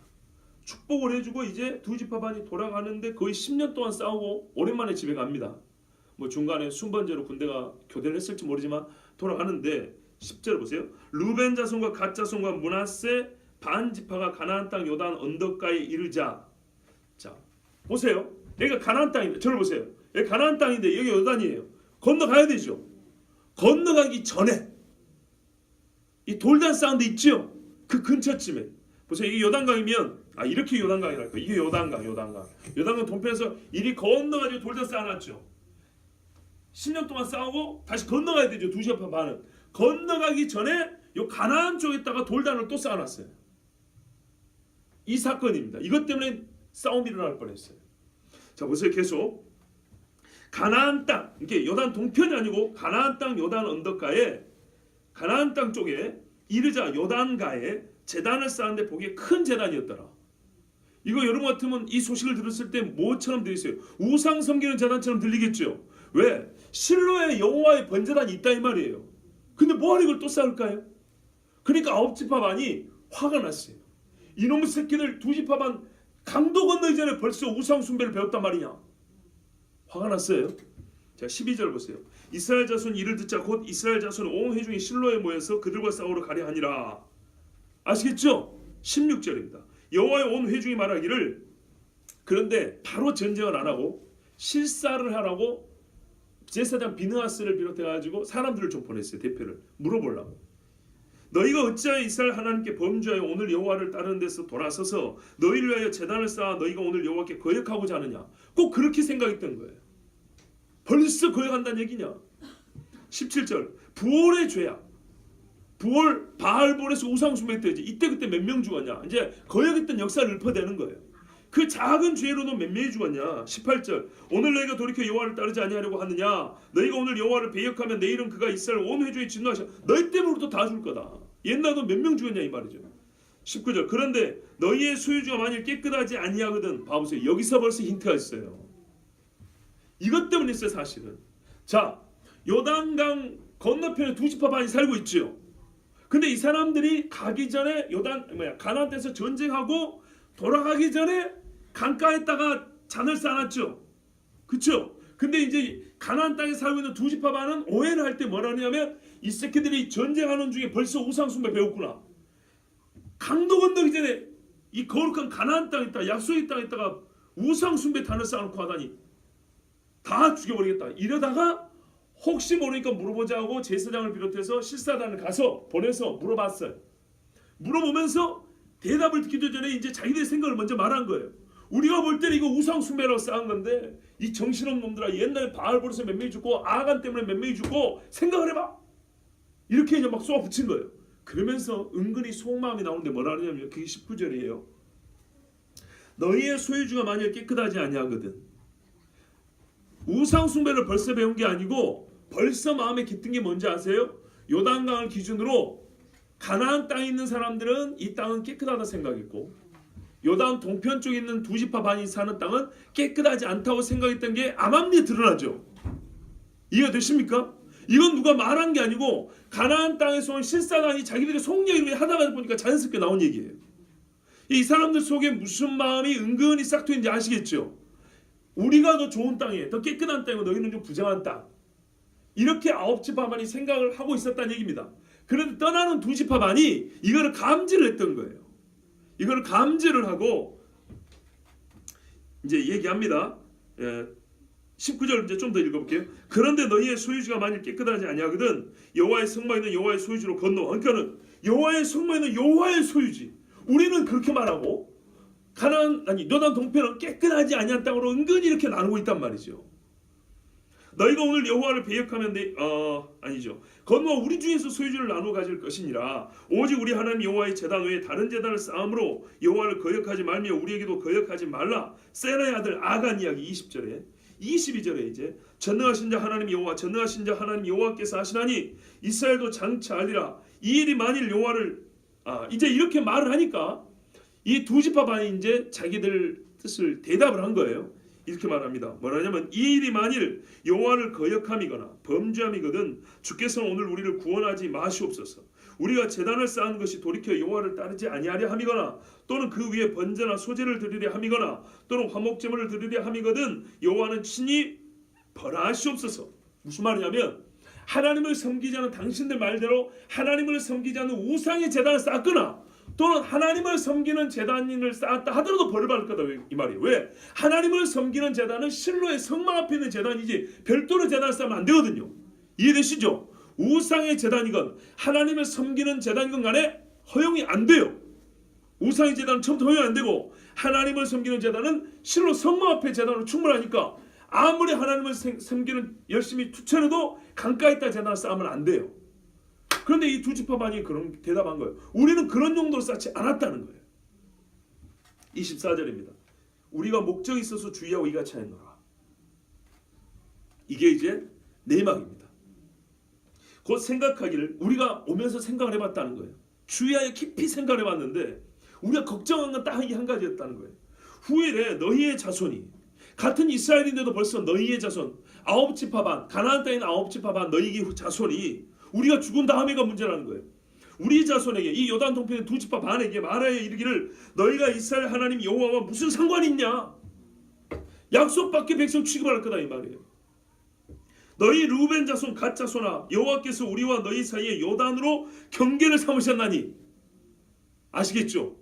축복을 해주고 이제 두 지파 반이 돌아가는데 거의 10년 동안 싸우고 오랜만에 집에 갑니다. 뭐 중간에 순번제로 군대가 교대를 했을지 모르지만 돌아가는데 10절 보세요. 루벤 자손과 갓 자손과 므낫세 반 지파가 가나안 땅 요단 언덕가에 이르자. 자, 보세요. 여기가 가나안 땅입니다. 저를 보세요. 여기 가나안 땅인데 여기 요단이에요. 건너가야 되죠. 건너가기 전에 이 돌단 사운드 있죠? 그 근처쯤에 보세요. 이게 요단강이면 이렇게 요단강이랄까. 이게 요단강. 요단강 동편에서 이리 건너가지고 돌단 쌓아놨죠. 10년 동안 싸우고 다시 건너가야 되죠. 두 지파 반은. 건너가기 전에 요 가나안 쪽에다가 돌단을 또 쌓아놨어요. 이 사건입니다. 이것 때문에 싸움이 일어날 뻔했어요. 자, 보세요. 계속 가나안 땅, 이게 요단 동편이 아니고 가나안 땅 요단 언덕가에 가나안 땅 쪽에 이르자 요단가에 제단을 쌓았는데 보기에 큰 제단이었더라. 이거 여러분 같으면 이 소식을 들었을 때 뭐처럼 들리세요? 우상 섬기는 제단처럼 들리겠죠. 왜? 실로에 여호와의 번제단이 있다 이 말이에요. 근데 뭐하러 이걸 또 쌓을까요? 그러니까 9지파 반이 화가 났어요. 이놈의 새끼들 2지파 반 강도 건너기 전에 벌써 우상 숭배를 배웠단 말이냐. 화가 났어요. 자 12절 보세요. 이스라엘 자손 이를 듣자 곧 이스라엘 자손 온 회중이 실로에 모여서 그들과 싸우러 가려 하니라. 아시겠죠? 16절입니다. 여호와의 온 회중이 말하기를 그런데 바로 전쟁을 안 하고 실사를 하라고 제사장 비느하스를 비롯해가지고 사람들을 좀 보냈어요. 대표를 물어보려고. 너희가 어찌하여 이스라엘 하나님께 범죄하여 오늘 여호와를 따르는 데서 돌아서서 너희를 위하여 제단을 쌓아 너희가 오늘 여호와께 거역하고자 하느냐. 꼭 그렇게 생각했던 거예요. 벌써 거역한다는 얘기냐. 17절 부올의 죄야. 부올 바알볼에서 우상숭배했지. 이때 그때 몇 명 죽었냐. 이제 거역했던 역사를 읊어대는 거예요. 그 작은 죄로도 몇 명이 죽었냐. 18절 오늘 너희가 돌이켜 여호와를 따르지 아니하려고 하느냐. 너희가 오늘 여호와를 배역하면 내일은 그가 이스라엘 온 회중이 진노하셔 너희 때문에도 다 죽을 거다. 옛날도 몇 명 죽었냐 이 말이죠. 19절 그런데 너희의 소유주가 만일 깨끗하지 아니하거든. 봐보세요. 여기서 벌써 힌트가 있어요. 이것 때문에 있어요 사실은. 자 요단강 건너편에 두 지파 반이 살고 있죠. 근데 이 사람들이 가기 전에 가나안 땅에서 전쟁하고 돌아가기 전에 강가에다가 잔을 쌓아놨죠. 그쵸? 근데 이제 가나안 땅에 살고 있는 두 지파 반은 오해를 할 때 뭐라 하냐면 이 새끼들이 전쟁하는 중에 벌써 우상숭배 배웠구나. 강도 건너기 전에 이 거룩한 가나안 땅에다가 약속의 땅에다가 우상숭배 단을 쌓아놓고 하다니 다 죽여버리겠다. 이러다가 혹시 모르니까 물어보자 하고 제사장을 비롯해서 실사단을 가서 보내서 물어봤어요. 물어보면서 대답을 듣기도 전에 이제 자기들의 생각을 먼저 말한 거예요. 우리가 볼 때는 이거 우상숭배라고 쌓은 건데 이 정신없는 놈들아 옛날에 바알볼에서 몇 명이 죽고 아간 때문에 몇 명이 죽고 생각을 해봐. 이렇게 이제 막 쏘아붙인 거예요. 그러면서 은근히 속마음이 나오는데 뭐라 하냐면 그게 19절이에요. 너희의 소유주가 만일 깨끗하지 아니하거든. 우상숭배를 벌써 배운 게 아니고 벌써 마음에 깃든 게 뭔지 아세요? 요단강을 기준으로 가나안 땅에 있는 사람들은 이 땅은 깨끗하다 생각했고 요단 동편 쪽에 있는 두 지파 반이 사는 땅은 깨끗하지 않다고 생각했던 게 암암리에 드러나죠. 이해가 되십니까? 이건 누가 말한 게 아니고 가나안 땅에서 온 실사단이 자기들의 속력 이렇게 하다가 보니까 자연스럽게 나온 얘기예요. 이 사람들 속에 무슨 마음이 은근히 싹 트인지 아시겠죠? 우리가 더 좋은 땅에 더 깨끗한 땅이고 너희는 좀 부정한 땅. 이렇게 아홉 지파 반이 생각을 하고 있었다는 얘기입니다. 그런데 떠나는 두 지파 반이 이거를 감지를 했던 거예요. 이거를 감지를 하고 이제 얘기합니다. 19절 이제 좀 더 읽어볼게요. 그런데 너희의 소유주가 만일 깨끗하지 아니하거든 여호와의 성막에 있는 여호와의 소유주로 건너. 그러니까는 여호와의 성막에 있는 여호와의 소유지. 우리는 그렇게 말하고 요단 동편은 깨끗하지 아니한 땅으로 은근히 이렇게 나누고 있단 말이죠. 너희가 오늘 여호와를 배역하면 아니죠. 건너 우리 중에서 소유주를 나누어 가질 것이니라. 오직 우리 하나님 여호와의 제단 외에 다른 제단을 쌓음으로 여호와를 거역하지 말며 우리에게도 거역하지 말라. 세라의 아들 아간 이야기 20절에 22절에 이제 전능하신 자 하나님 여호와 전능하신 자 하나님 여호와께서 하시나니 이스라엘도 장차 알리라. 이 일이 만일 여호와를 이제 이렇게 말을 하니까 이 두 지파 반이 이제 자기들 뜻을 대답을 한 거예요. 이렇게 말합니다. 뭐라냐면 이 일이 만일 여호와를 거역함이거나 범죄함이거든 주께서는 오늘 우리를 구원하지 마시옵소서. 우리가 제단을 쌓은 것이 돌이켜 여호와를 따르지 아니하려 함이거나 또는 그 위에 번제나 소제를 드리려 함이거나 또는 화목제물을 드리려 함이거든 여호와는 친히 벌하시옵소서. 무슨 말이냐면 하나님을 섬기지 않은 당신들 말대로 하나님을 섬기지 않는 우상의 제단을 쌓거나 또는 하나님을 섬기는 제단을 쌓았다 하더라도 벌을 받을 거다 이 말이에요. 왜? 하나님을 섬기는 제단은 실로의 성막 앞에 있는 제단이지 별도로 제단을 쌓으면 안 되거든요. 이해되시죠? 우상의 제단이건 하나님을 섬기는 제단이건 간에 허용이 안 돼요. 우상의 제단은 처음부터 허용이 안 되고 하나님을 섬기는 제단은 실로 성막 앞에 제단으로 충분하니까 아무리 하나님을 섬기는 열심히 투철해도 강가에다 제단을 쌓으면 안 돼요. 그런데 이 두 지파 반이 그런 대답한 거예요. 우리는 그런 용도로 쌓지 않았다는 거예요. 24절입니다. 우리가 목적이 있어서 주의하고 이같이 하였노라. 이게 이제 내막입니다. 곧 생각하기를 우리가 오면서 생각을 해봤다는 거예요. 주의하여 깊이 생각을 해봤는데 우리가 걱정한 건 딱 한 가지였다는 거예요. 후일에 너희의 자손이 같은 이스라엘인데도 벌써 너희의 자손 아홉 지파 반 가나안 땅에 있는 아홉 지파 반 너희의 자손이 우리가 죽은 다음에가 문제라는 거예요. 우리 자손에게 이 요단 동편의 두 지파 반에게 말하여 이르기를 너희가 이스라엘 하나님 여호와와 무슨 상관이 있냐. 약속받게 백성 취급할 거다 이 말이에요. 너희 르우벤 자손 갓 자손아, 여호와께서 우리와 너희 사이에 요단으로 경계를 삼으셨나니. 아시겠죠?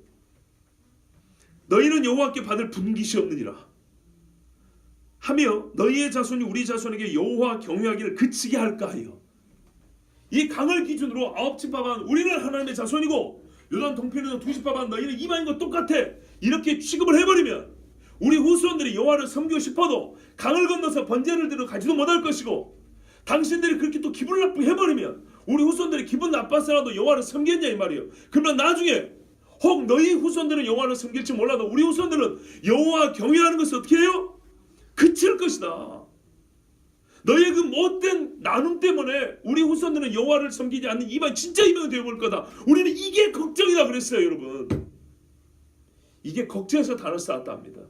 너희는 여호와께 받을 분깃이 없느니라 하며 너희의 자손이 우리 자손에게 여호와 경외하기를 그치게 할까 하여. 이 강을 기준으로 아홉 지파반 우리는 하나님의 자손이고 요단 동편에서 두 지파반 너희는 이방인 것 똑같아, 이렇게 취급을 해버리면 우리 후손들이 여호와를 섬기고 싶어도 강을 건너서 번제를 드려 가지도 못할 것이고, 당신들이 그렇게 또 기분 나쁘게 해버리면 우리 후손들이 기분 나빠서라도 여호와를 섬겼냐 이 말이에요. 그러면 나중에 혹 너희 후손들은 여호와를 섬길지 몰라도 우리 후손들은 여호와 경외하는 것을 어떻게 해요? 그칠 것이다. 너희의 그 못된 나눔 때문에 우리 후손들은 여호와를 섬기지 않는 이방, 진짜 이방이 되어볼 거다. 우리는 이게 걱정이다 그랬어요 여러분. 이게 걱정해서 단을 쌓았다 합니다.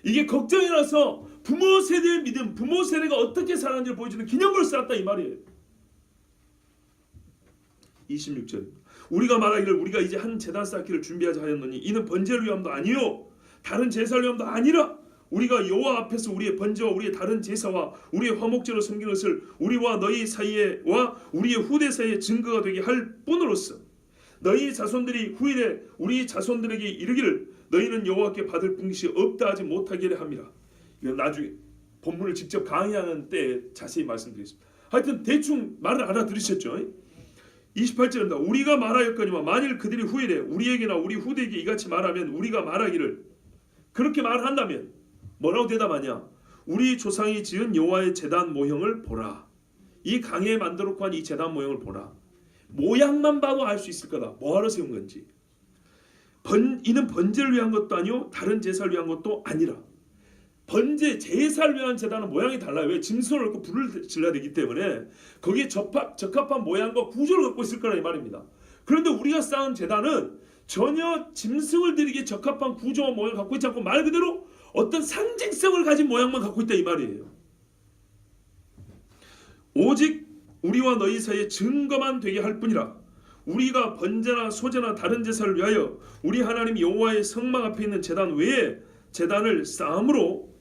이게 걱정이라서 부모 세대의 믿음, 부모 세대가 어떻게 살았는지를 보여주는 기념을 쌓았다 이 말이에요. 26절 우리가 말하기를 우리가 이제 한 제단 쌓기를 준비하자 하였노니 이는 번제를 위함도 아니요 다른 제사를 위함도 아니라 우리가 여호와 앞에서 우리의 번제와 우리의 다른 제사와 우리의 화목제로 섬기는 것을 우리와 너희 사이에와 우리의 후대 사이에 증거가 되게 할 뿐으로서 너희 자손들이 후일에 우리 자손들에게 이르기를 너희는 여호와께 받을 분깃이 없다 하지 못하기를 함이라. 이건 나중에 본문을 직접 강의하는 때 자세히 말씀드리겠습니다. 하여튼 대충 말을 알아들으셨죠? 28절입니다. 우리가 말하였거니와 만일 그들이 후일에 우리에게나 우리 후대에게 이같이 말하면 우리가 말하기를, 그렇게 말한다면 뭐라고 대답하냐? 우리 조상이 지은 여호와의 제단 모형을 보라. 이 강에 만들어 놓고 한 이 제단 모형을 보라. 모양만 봐도 알 수 있을 거다. 뭐하러 세운 건지. 이는 번제를 위한 것도 아니요 다른 제사를 위한 것도 아니라. 번제, 제사를 위한 제단은 모양이 달라요. 왜? 짐승을 넣고 불을 질러야 되기 때문에 거기에 적합한 모양과 구조를 갖고 있을 거라 이 말입니다. 그런데 우리가 쌓은 제단은 전혀 짐승을 드리기에 적합한 구조와 모양을 갖고 있지 않고 말 그대로 어떤 상징성을 가진 모양만 갖고 있다 이 말이에요. 오직 우리와 너희 사이에 증거만 되게 할 뿐이라. 우리가 번제나 소제나 다른 제사를 위하여 우리 하나님 여호와의 성막 앞에 있는 제단 외에 제단을 쌓음으로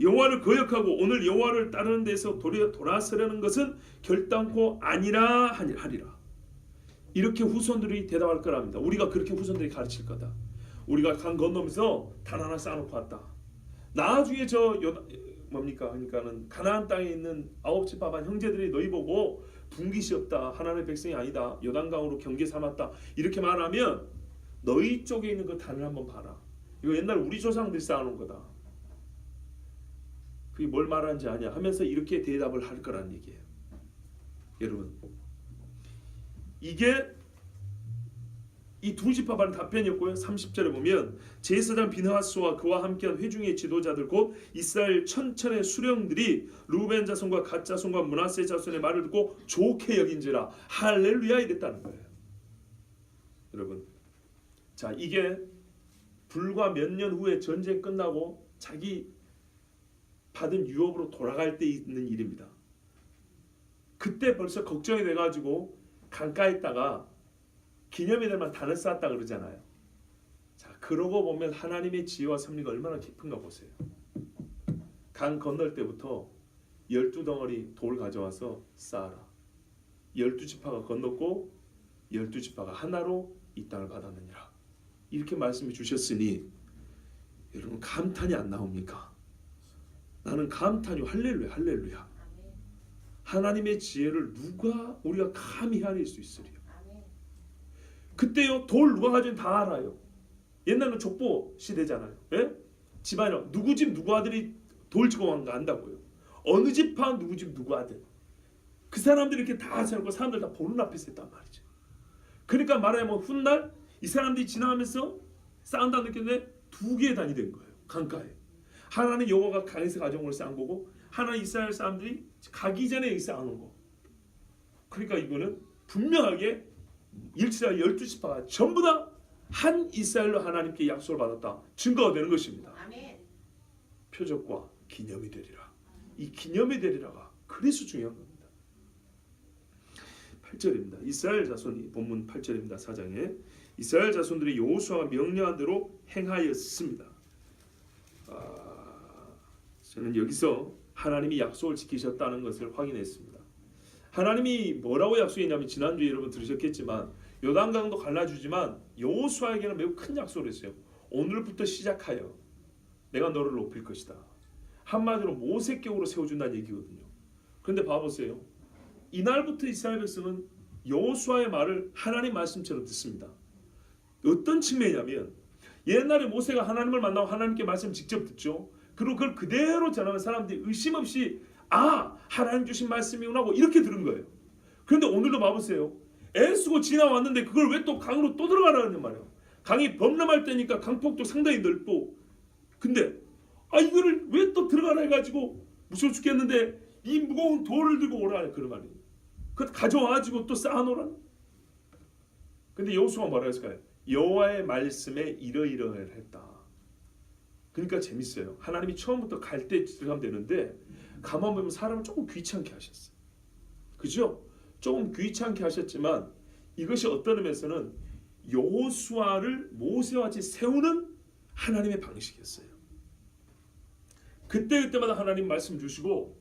여호와를 거역하고 오늘 여호와를 따르는 데서 돌아서려는 것은 결단코 아니라 하리라. 이렇게 후손들이 대답할 거랍니다. 우리가 그렇게 후손들이 가르칠 거다. 우리가 강 건너면서 단 하나 쌓아놓고 왔다. 나중에 뭡니까? 그러니까는 가나안 땅에 있는 아홉 지파반 형제들이 너희 보고 분깃이 없다, 하나님의 백성이 아니다, 요단강으로 경계 삼았다 이렇게 말하면 너희 쪽에 있는 그 단을 한번 봐라. 이거 옛날 우리 조상들이 쌓아놓은 거다. 그게 뭘 말하는지 아냐 하면서 이렇게 대답을 할 거란 얘기예요. 여러분, 이게 이 두 지파반의 답변이었고요. 30절에 보면 제사장 비느하스와 그와 함께한 회중의 지도자들 곧 이스라엘 천천의 수령들이 르우벤 자손과 갓 자손과 므낫세 자손의 말을 듣고 좋게 여긴지라 할렐루야 이랬다는 거예요. 여러분, 자, 이게 불과 몇 년 후에 전쟁 끝나고 자기 받은 유업으로 돌아갈 때 있는 일입니다. 그때 벌써 걱정이 돼가지고 강가에 있다가 기념이 될 만한 단을 쌓았다 그러잖아요. 자, 그러고 보면 하나님의 지혜와 섭리가 얼마나 깊은가 보세요. 강 건널 때부터 12덩어리 돌 가져와서 쌓아라. 12지파가 건넜고 12지파가 하나로 이 땅을 받았느니라. 이렇게 말씀해 주셨으니 여러분 감탄이 안 나옵니까? 나는 감탄이요. 할렐루야 할렐루야. 하나님의 지혜를 누가 우리가 감히 헤아릴 수 있으리요. 그때요 돌 누가 가지고 다 알아요. 옛날은 족보 시대잖아요. 예? 집안에 누구 집 누구 아들이 돌 지고 간 거 안다고요. 어느 집안 누구 집 누구 아들. 그 사람들이 이렇게 다 세우고 사람들 다 보는 앞에서 했단 말이죠. 그러니까 말하자면 훗날 이 사람들이 지나가면서 쌓는다 느꼈는데 두 개의 단이 된 거예요. 강가에. 하나는 여호와가 강에서 가져온 걸 쌓은 거고 하나는 이스라엘 사람들이 가기 전에 여기 쌓아놓은 거. 그러니까 이거는 분명하게 이스라엘 12지파가 전부 다 한 이스라엘로 하나님께 약속을 받았다. 증거가 되는 것입니다. 아멘. 표적과 기념이 되리라. 이 기념이 되리라가 그래서 중요한 겁니다. 8절입니다. 이스라엘 자손이 본문 8절입니다. 4장에 이스라엘 자손들이 여호수아가 명령한 대로 행하였습니다. 저는 여기서 하나님이 약속을 지키셨다는 것을 확인했습니다. 하나님이 뭐라고 약속했냐면 지난주에 여러분 들으셨겠지만 요단강도 갈라주지만 여호수아에게는 매우 큰 약속을 했어요. 오늘부터 시작하여 내가 너를 높일 것이다. 한마디로 모세격으로 세워준다는 얘기거든요. 그런데 봐보세요. 이날부터 이스라엘 백성은 여호수아의 말을 하나님 말씀처럼 듣습니다. 어떤 측면이냐면 옛날에 모세가 하나님을 만나고 하나님께 말씀 직접 듣죠. 그리고 그걸 그대로 전하면 사람들이 의심 없이 하나님 주신 말씀이구나 하고 이렇게 들은 거예요. 그런데 오늘도 봐보세요. 애쓰고 지나왔는데 그걸 왜 또 강으로 또 들어가라는 말이에요. 강이 범람할 때니까 강폭도 상당히 넓고 근데 이거를 왜 또 들어가라 해가지고 무서워 죽겠는데 이 무거운 돌을 들고 오라 그런 말이에요. 그것 가져와가지고 또 쌓아놓으라. 근데 여호수아가 뭐라 했을까요? 여호와의 말씀에 이러이러를 했다. 그러니까 재밌어요. 하나님이 처음부터 갈 때 들어가면 되는데 가만 보면 사람을 조금 귀찮게 하셨어요. 그죠? 조금 귀찮게 하셨지만 이것이 어떤 의미에서는 여호수아를 모세와 같이 세우는 하나님의 방식이었어요. 그때마다 하나님 말씀 주시고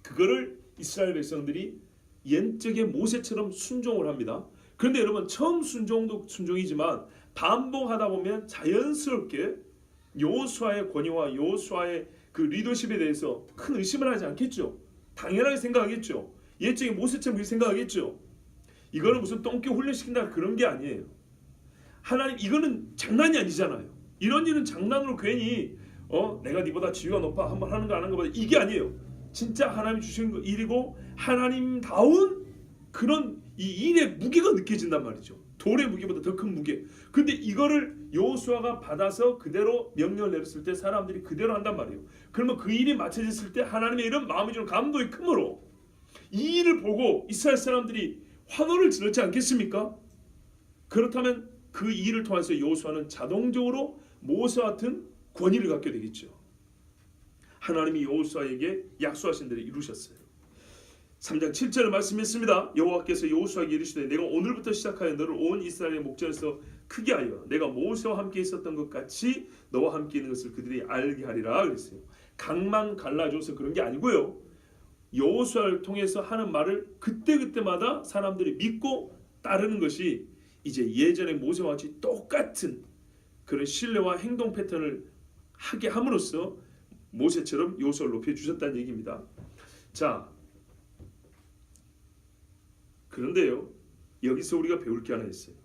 그거를 이스라엘 백성들이 옛적의 모세처럼 순종을 합니다. 그런데 여러분 처음 순종도 순종이지만 반복하다 보면 자연스럽게 여호수아의 권위와 여호수아의 그 리더십에 대해서 큰 의심을 하지 않겠죠. 당연하게 생각하겠죠. 옛적의 모세처럼 그렇게 생각하겠죠. 이거는 무슨 똥개 훈련시킨다 그런 게 아니에요. 하나님 이거는 장난이 아니잖아요. 이런 일은 장난으로 괜히 내가 네보다 지위가 높아 한번 하는 거 안 하는 거보다 이게 아니에요. 진짜 하나님이 주신 일이고 하나님다운 그런 이 일의 무게가 느껴진단 말이죠. 돌의 무게보다 더 큰 무게. 근데 이거를 여호수아가 받아서 그대로 명령을 내렸을 때 사람들이 그대로 한단 말이에요. 그러면 그 일이 맞춰졌을 때 하나님의 이런 마음이 주는 감동이 크므로 이 일을 보고 이스라엘 사람들이 환호를 질렀지 않겠습니까? 그렇다면 그 일을 통해서 여호수아는 자동적으로 모세와 같은 권위를 갖게 되겠죠. 하나님이 여호수아에게 약속하신 대로 이루셨어요. 3장 7절의 말씀했습니다. 여호와께서 여호수아에게 이르시되 내가 오늘부터 시작하여 너를 온 이스라엘의 목전에서 크게 하여 내가 모세와 함께 있었던 것 같이 너와 함께 있는 것을 그들이 알게 하리라 그랬어요. 강만 갈라줘서 그런 게 아니고요. 여호수아를 통해서 하는 말을 그때그때마다 사람들이 믿고 따르는 것이 이제 예전의 모세와 같이 똑같은 그런 신뢰와 행동 패턴을 하게 함으로써 모세처럼 여호수아를 높여주셨다는 얘기입니다. 자, 그런데요. 여기서 우리가 배울 게 하나 있어요.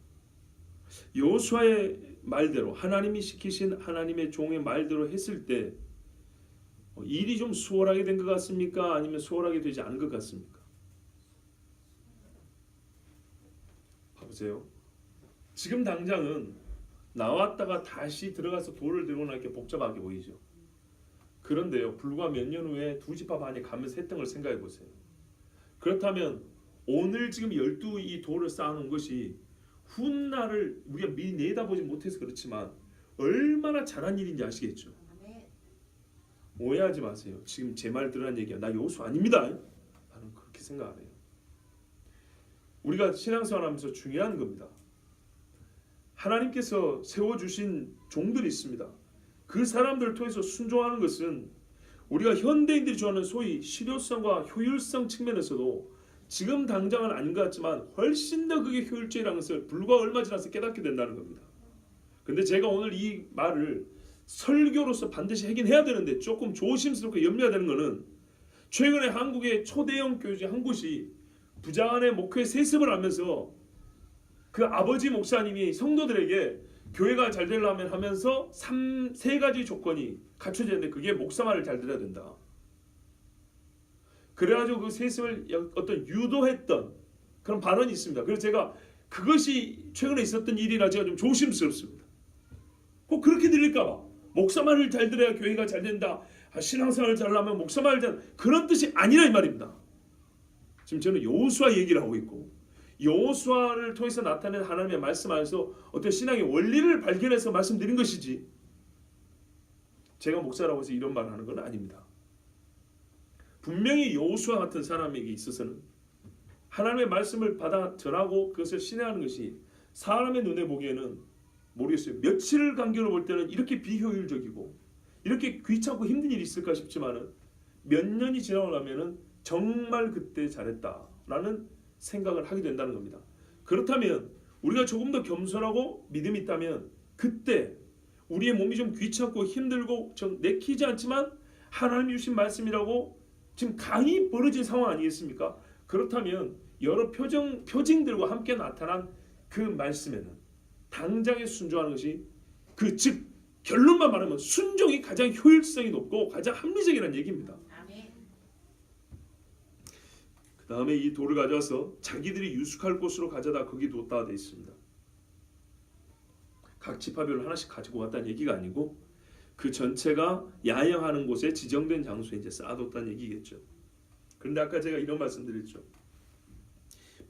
여호수아의 말대로 하나님이 시키신 하나님의 종의 말대로 했을 때 일이 좀 수월하게 된 것 같습니까? 아니면 수월하게 되지 않은 것 같습니까? 봐보세요. 지금 당장은 나왔다가 다시 들어가서 돌을 들고 나니까 복잡하게 보이죠. 그런데요. 불과 몇 년 후에 두 지파 안에 가면서 했던 걸 생각해 보세요. 그렇다면 오늘 지금 12이 돌을 쌓아놓은 것이 훗날을 우리가 미리 내다보지 못해서 그렇지만 얼마나 잘한 일인지 아시겠죠? 오해하지 마세요. 지금 제 말 들으라는 얘기야. 나 여호수아 아닙니다. 나는 그렇게 생각 안 해요. 우리가 신앙생활하면서 중요한 겁니다. 하나님께서 세워주신 종들이 있습니다. 그 사람들을 통해서 순종하는 것은 우리가 현대인들이 좋아하는 소위 실효성과 효율성 측면에서도 지금 당장은 아닌 것 같지만 훨씬 더 그게 효율적이라는 것을 불과 얼마 지나서 깨닫게 된다는 겁니다. 근데 제가 오늘 이 말을 설교로서 반드시 하긴 해야 되는데 조금 조심스럽게 염려해야 되는 것은 최근에 한국의 초대형 교회 한 곳이 부자간의 목회 세습을 하면서 그 아버지 목사님이 성도들에게 교회가 잘 되려면 하면서 세 가지 조건이 갖춰져야 되는데 그게 목사 말을 잘 들어야 된다. 그래가지고 그 세습을 어떤 유도했던 그런 발언이 있습니다. 그래서 제가 그것이 최근에 있었던 일이라 제가 좀 조심스럽습니다. 꼭 그렇게 들릴까봐 목사 말을 잘 들어야 교회가 잘 된다. 신앙생활을 잘하면 목사 말을 잘 그런 뜻이 아니라 이 말입니다. 지금 저는 여호수아 얘기를 하고 있고 여호수아를 통해서 나타낸 하나님의 말씀 안에서 어떤 신앙의 원리를 발견해서 말씀드린 것이지 제가 목사라고 해서 이런 말을 하는 건 아닙니다. 분명히 여호수아 같은 사람에게 있어서는 하나님의 말씀을 받아 전하고 그것을 신뢰하는 것이 사람의 눈에 보기에는 모르겠어요. 며칠 간격으로 볼 때는 이렇게 비효율적이고 이렇게 귀찮고 힘든 일이 있을까 싶지만은 몇 년이 지나고 나면은 정말 그때 잘했다라는 생각을 하게 된다는 겁니다. 그렇다면 우리가 조금 더 겸손하고 믿음이 있다면 그때 우리의 몸이 좀 귀찮고 힘들고 좀 내키지 않지만 하나님이 주신 말씀이라고 지금 강이 벌어진 상황 아니겠습니까? 그렇다면 여러 표징들과 함께 나타난 그 말씀에는 당장에 순종하는 것이 즉 결론만 말하면 순종이 가장 효율성이 높고 가장 합리적이라는 얘기입니다. 그 다음에 이 돌을 가져와서 자기들이 유숙할 곳으로 가져다 거기 뒀다 되어 있습니다. 각 지파별로 하나씩 가지고 왔다는 얘기가 아니고 그 전체가 야영하는 곳에 지정된 장소에 이제 쌓아뒀다는 얘기겠죠. 그런데 아까 제가 이런 말씀드렸죠.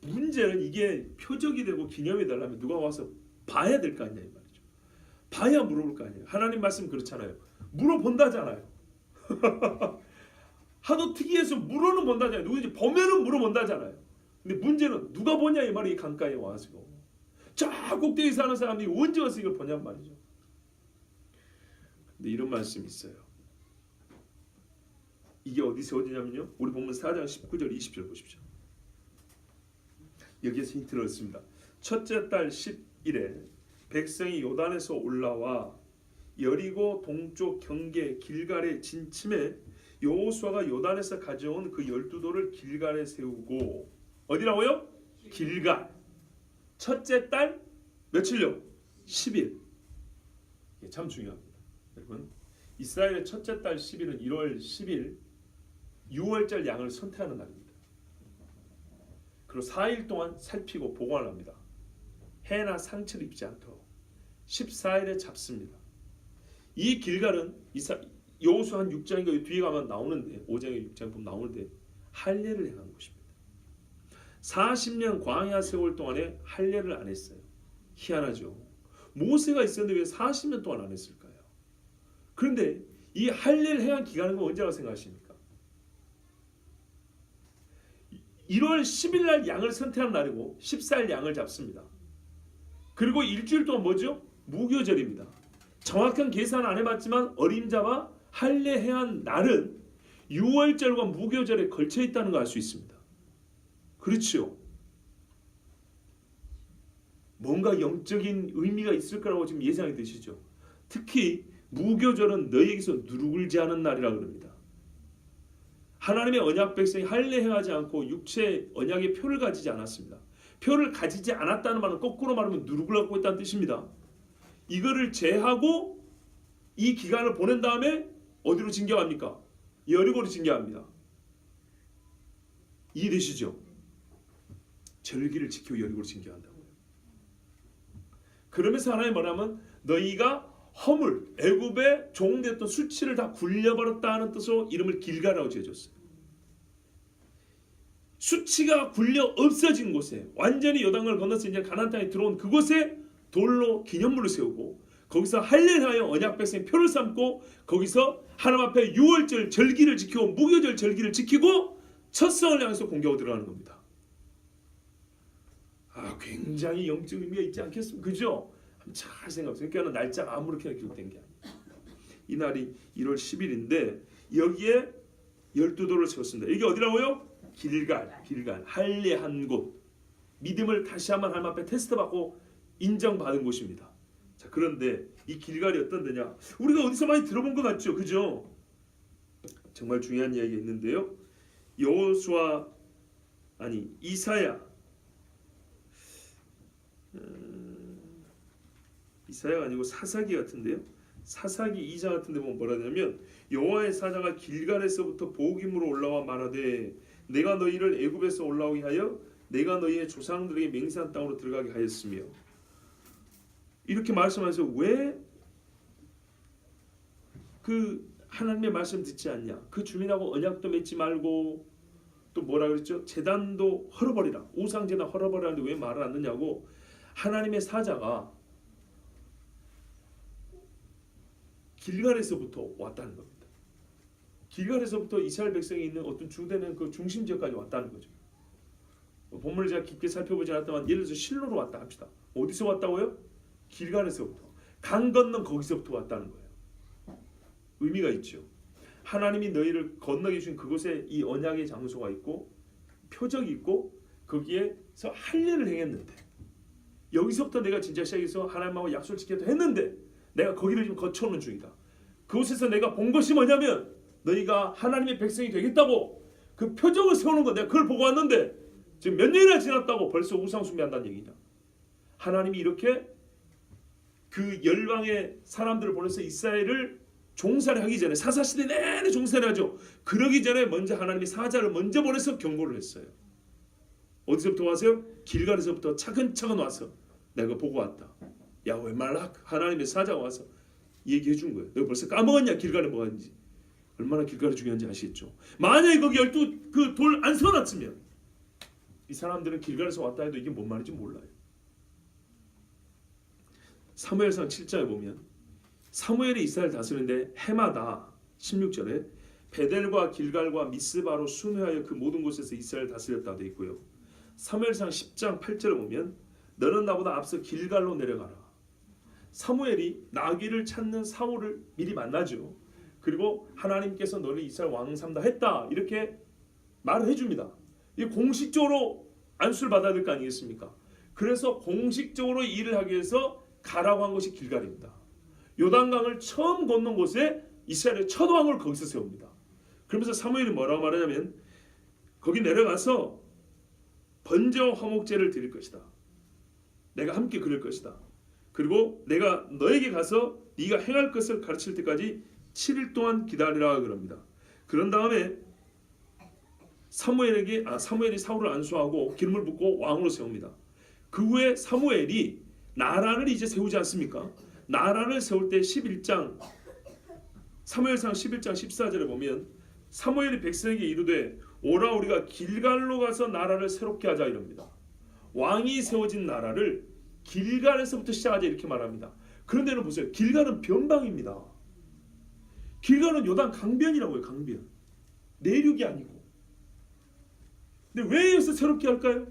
문제는 이게 표적이 되고 기념이 되려면 누가 와서 봐야 될 거 아니냐 이 말이죠. 봐야 물어볼 거 아니에요. 하나님 말씀 그렇잖아요. 물어본다잖아요. 하도 특이해서 물어는 본다잖아요. 누구든지 보면은 물어본다잖아요. 근데 문제는 누가 보냐 이 말이 강가에 와가지고 저 꼭대기 사는 사람이 언제 와서 이걸 보냔 말이죠. 근데 이런 말씀이 있어요. 이게 어디냐면요. 우리 본문 4장 19절 20절 보십시오. 여기에서 힌트를 얻습니다. 첫째 달 10일에 백성이 요단에서 올라와 여리고 동쪽 경계 길갈에 진침해 여호수아가 요단에서 가져온 그 12돌을 길갈에 세우고 어디라고요? 길갈. 첫째 달 며칠요? 10일. 이게 참 중요합니다. 여러분 이스라엘의 첫째 달 10일은 1월 10일 6월절 양을 선택하는 날입니다. 그리고 4일 동안 살피고 보관합니다. 해나 상처를 입지 않도록 14일에 잡습니다. 이 길갈은 여호수아 한 6장인가 뒤에 가면 나오는데 5장에 6장 보면 나오는데 할례를 행한 곳입니다. 40년 광야 세월 동안에 할례를 안 했어요. 희한하죠. 모세가 있었는데 왜 40년 동안 안 했을까요? 그런데 이 할례를 행한 기간은 언제라고 생각하십니까? 1월 10일 날 양을 선택한 날이고 14일 양을 잡습니다. 그리고 일주일 동안 뭐죠? 무교절입니다. 정확한 계산 안 해봤지만 어림잡아 할례 행한 날은 6월절과 무교절에 걸쳐 있다는 거 알 수 있습니다. 그렇죠. 뭔가 영적인 의미가 있을 거라고 지금 예상이 되시죠. 특히 무교절은 너희에게서 누르글지 않은 날이라 그럽니다. 하나님의 언약 백성이 할례 행하지 않고 육체 언약의 표를 가지지 않았습니다. 표를 가지지 않았다는 말은 거꾸로 말하면 누룩을 갖고 있다는 뜻입니다. 이거를 제하고 이 기간을 보낸 다음에 어디로 징계합니까? 여리고로 징계합니다. 이해되시죠? 절기를 지키고 여리고로 징계한다고요. 그러면서 하나님 뭐냐면 너희가 허물, 애굽의 종됐던 수치를 다 굴려버렸다는 뜻으로 이름을 길갈이라고 지어줬어요. 수치가 굴려 없어진 곳에 완전히 요단강을 건너서 이제 가나안 땅에 들어온 그곳에 돌로 기념물을 세우고 거기서 할례를 하여 언약 백성의 표를 삼고 거기서 하나님 앞에 6월절 절기를 지키고 무교절 절기를 지키고 첫성을 향해서 공격하고 들어가는 겁니다. 굉장히 영적 의미가 있지 않겠습니까? 그죠? 잘 생각해보세요. 그러니까 날짜가 아무렇게나 기록된 게 아니에요. 이 날이 1월 10일인데 여기에 12돌을 세웠습니다. 이게 어디라고요? 길갈, 할례한 곳. 믿음을 다시 한번 하나님 앞에 테스트받고 인정받은 곳입니다. 자, 그런데 이 길갈이 어떤 데냐? 우리가 어디서 많이 들어본 것 같죠? 그죠? 정말 중요한 이야기가 있는데요. 이사야가 아니고 사사기 같은데요. 사사기 2장 같은 데 보면 뭐라 하냐면 여호와의 사자가 길갈에서부터 복임으로 올라와 말하되 내가 너희를 애굽에서 올라오게 하여 내가 너희의 조상들에게 맹세한 땅으로 들어가게 하였으며 이렇게 말씀하면서 왜 그 하나님의 말씀 듣지 않냐? 그 주민하고 언약도 맺지 말고 또 뭐라 그랬죠? 제단도 헐어버리라. 우상 제단 헐어버리라는데 왜 말을 안 듣냐고 하나님의 사자가 길갈에서부터 왔다는 겁니다. 길갈에서부터 이스라엘 백성이 있는 어떤 주되는 그 중심 지역까지 왔다는 거죠. 본문을 제가 깊게 살펴보지 않았지만 예를 들어서 실로로 왔다 합시다. 어디서 왔다고요? 길갈에서부터. 강 건넌 거기서부터 왔다는 거예요. 의미가 있죠. 하나님이 너희를 건너게 주신 그곳에 이 언약의 장소가 있고 표적이 있고 거기에서 할례를 행했는데 여기서부터 내가 진짜 시작해서 하나님하고 약속을 지켰다 했는데 내가 거기를 지금 거쳐오는 중이다. 그곳에서 내가 본 것이 뭐냐면 너희가 하나님의 백성이 되겠다고 그 표적을 세우는 거 내가 그걸 보고 왔는데 지금 몇 년이나 지났다고 벌써 우상 숭배한다는 얘기냐. 하나님이 이렇게 그 열방의 사람들을 보내서 이스라엘을 종살이 하기 전에 사사시대 내내 종살이 하죠. 그러기 전에 먼저 하나님이 사자를 먼저 보내서 경고를 했어요. 어디서부터 와서요? 길갈에서부터 차근차근 와서 내가 보고 왔다. 야훼 말락 하나님의 사자가 와서 얘기해 준 거예요. 너 벌써 까먹었냐? 길갈에 뭐가 있는지. 얼마나 길갈이 중요한지 아시겠죠? 만약에 거기 12 그 돌 안 세워놨으면 이 사람들은 길갈에서 왔다 해도 이게 뭔 말인지 몰라요. 사무엘상 7장에 보면 사무엘이 이스라엘 다스리는데 해마다 16절에 베델과 길갈과 미스바로 순회하여 그 모든 곳에서 이스라엘 다스렸다 되어 있고요. 사무엘상 10장 8절에 보면 너는 나보다 앞서 길갈로 내려가라. 사무엘이 나귀를 찾는 사울을 미리 만나죠. 그리고 하나님께서 너를 이스라엘 왕 삼다 했다 이렇게 말을 해줍니다. 이 공식적으로 안수를 받아야 될 거 아니겠습니까? 그래서 공식적으로 일을 하기 위해서 가라고 한 것이 길갈입니다. 요단강을 처음 건넌 곳에 이스라엘의 첫 왕을 거기서 세웁니다. 그러면서 사무엘이 뭐라고 말하냐면 거기 내려가서 번제와 화목제를 드릴 것이다. 내가 함께 그럴 것이다. 그리고 내가 너에게 가서 네가 행할 것을 가르칠 때까지 7일 동안 기다리라 그럽니다. 그런 다음에 사무엘이 사울을 안수하고 기름을 붓고 왕으로 세웁니다. 그 후에 사무엘이 나라를 이제 세우지 않습니까? 나라를 세울 때 11장 사무엘상 11장 14절에 보면 사무엘이 백성에게 이르되 오라 우리가 길갈로 가서 나라를 새롭게 하자 이럽니다. 왕이 세워진 나라를 길갈에서부터 시작하자 이렇게 말합니다. 그런데는 보세요. 길갈은 변방입니다. 길갈은 요단 강변이라고요. 강변. 내륙이 아니고. 근데 왜 여기서 새롭게 할까요?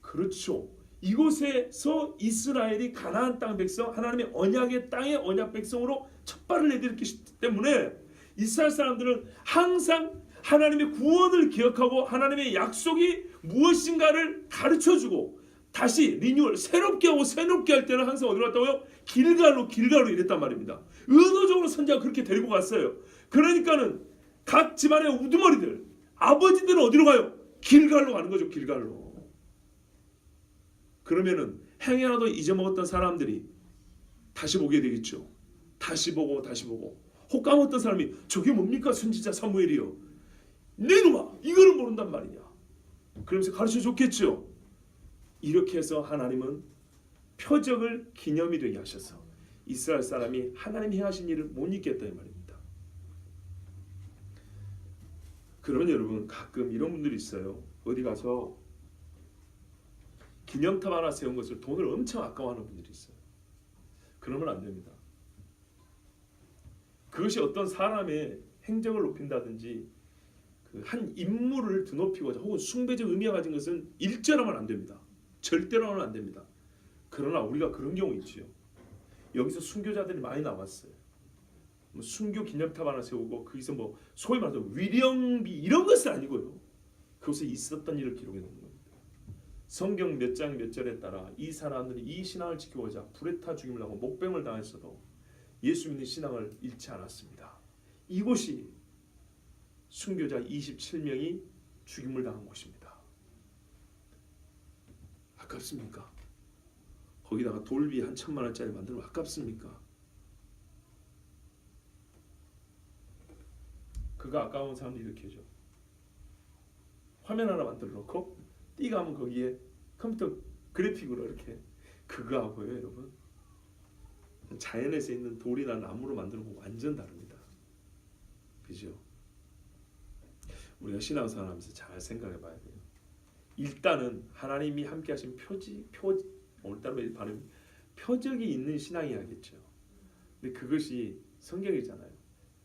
그렇죠. 이곳에서 이스라엘이 가나안 땅 백성 하나님의 언약의 땅의 언약 백성으로 첫 발을 내딛기 때문에 이스라엘 사람들은 항상 하나님의 구원을 기억하고 하나님의 약속이 무엇인가를 가르쳐주고 다시 리뉴얼 새롭게 하고 새롭게 할 때는 항상 어디로 갔다고요? 길갈로 이랬단 말입니다. 의도적으로 선지자가 그렇게 데리고 갔어요. 그러니까는 각 집안의 우두머리들 아버지들은 어디로 가요? 길갈로 가는 거죠. 길갈로. 그러면은 행여라도 잊어먹었던 사람들이 다시 보게 되겠죠. 다시 보고 혹 까먹었던 사람이 저게 뭡니까 선지자 사무엘이요. 네 놈아 이거를 모른단 말이냐. 그러면서 가르쳐 줬겠죠. 이렇게 해서 하나님은 표적을 기념이 되게 하셔서 이스라엘 사람이 하나님이 행하신 일을 못 잊겠다 이 말입니다. 그러면 여러분 가끔 이런 분들이 있어요. 어디 가서 기념탑 하나 세운 것을 돈을 엄청 아까워하는 분들이 있어요. 그러면 안 됩니다. 그것이 어떤 사람의 행적을 높인다든지 그 한 인물을 드높이고자 혹은 숭배적 의미가 가진 것은 일절하면 안 됩니다. 절대로 하면 안 됩니다. 그러나 우리가 그런 경우 있지요. 여기서 순교자들이 많이 나왔어요. 뭐 순교 기념탑 하나 세우고 거기서 뭐 소위 말해서 위령비 이런 것은 아니고요. 그것에 있었던 일을 기록해 놓는 겁니다. 성경 몇 장 몇 절에 따라 이 사람들이 이 신앙을 지키고자 불에 타 죽임을 하고 목뱀을 당했어도 예수 믿는 신앙을 잃지 않았습니다. 이곳이 순교자 27명이 죽임을 당한 곳입니다. 아깝습니까? 거기다가 돌비 한 1,000만 원짜리 만들면 아깝습니까? 그거 아까운 사람들이 이렇게 해줘. 화면 하나 만들어 놓고 띠가 하면 거기에 컴퓨터 그래픽으로 이렇게 그거 하고요 여러분. 자연에서 있는 돌이나 나무로 만드는 거 완전 다릅니다. 그죠? 우리가 신앙생활 하면서 잘 생각해 봐야 돼요. 일단은 하나님이 함께 하신 오늘따라 발음 표적이 있는 신앙이야겠죠. 근데 그것이 성경이잖아요.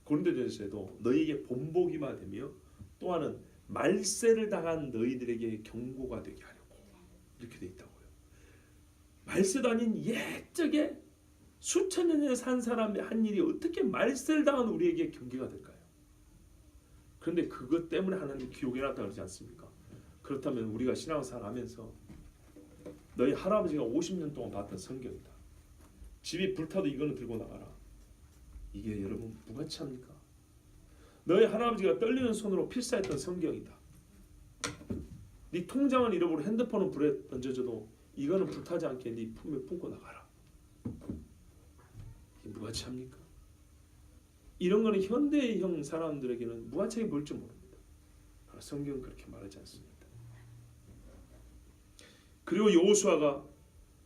고린도전서에도 너희에게 본보기만 되며 또한은 말세를 당한 너희들에게 경고가 되게 하려고 이렇게 돼 있다고요. 말세도 아닌 옛적에 수천 년 전에 산 사람의 한 일이 어떻게 말세를 당한 우리에게 경계가 될까요? 그런데 그것 때문에 하나님 기록해놨다 그러지 않습니까? 그렇다면 우리가 신앙생활 하면서 너희 할아버지가 50년 동안 봤던 성경이다. 집이 불타도 이거는 들고 나가라. 이게 여러분 무가치합니까? 너희 할아버지가 떨리는 손으로 필사했던 성경이다. 네 통장은 잃어버리고 핸드폰은 불에 던져줘도 이거는 불타지 않게 네 품에 품고 나가라. 이게 무가치합니까? 이런 거는 현대형 사람들에게는 무가치하게 보일 줄 모릅니다. 성경은 그렇게 말하지 않습니다. 그리고 여호수아가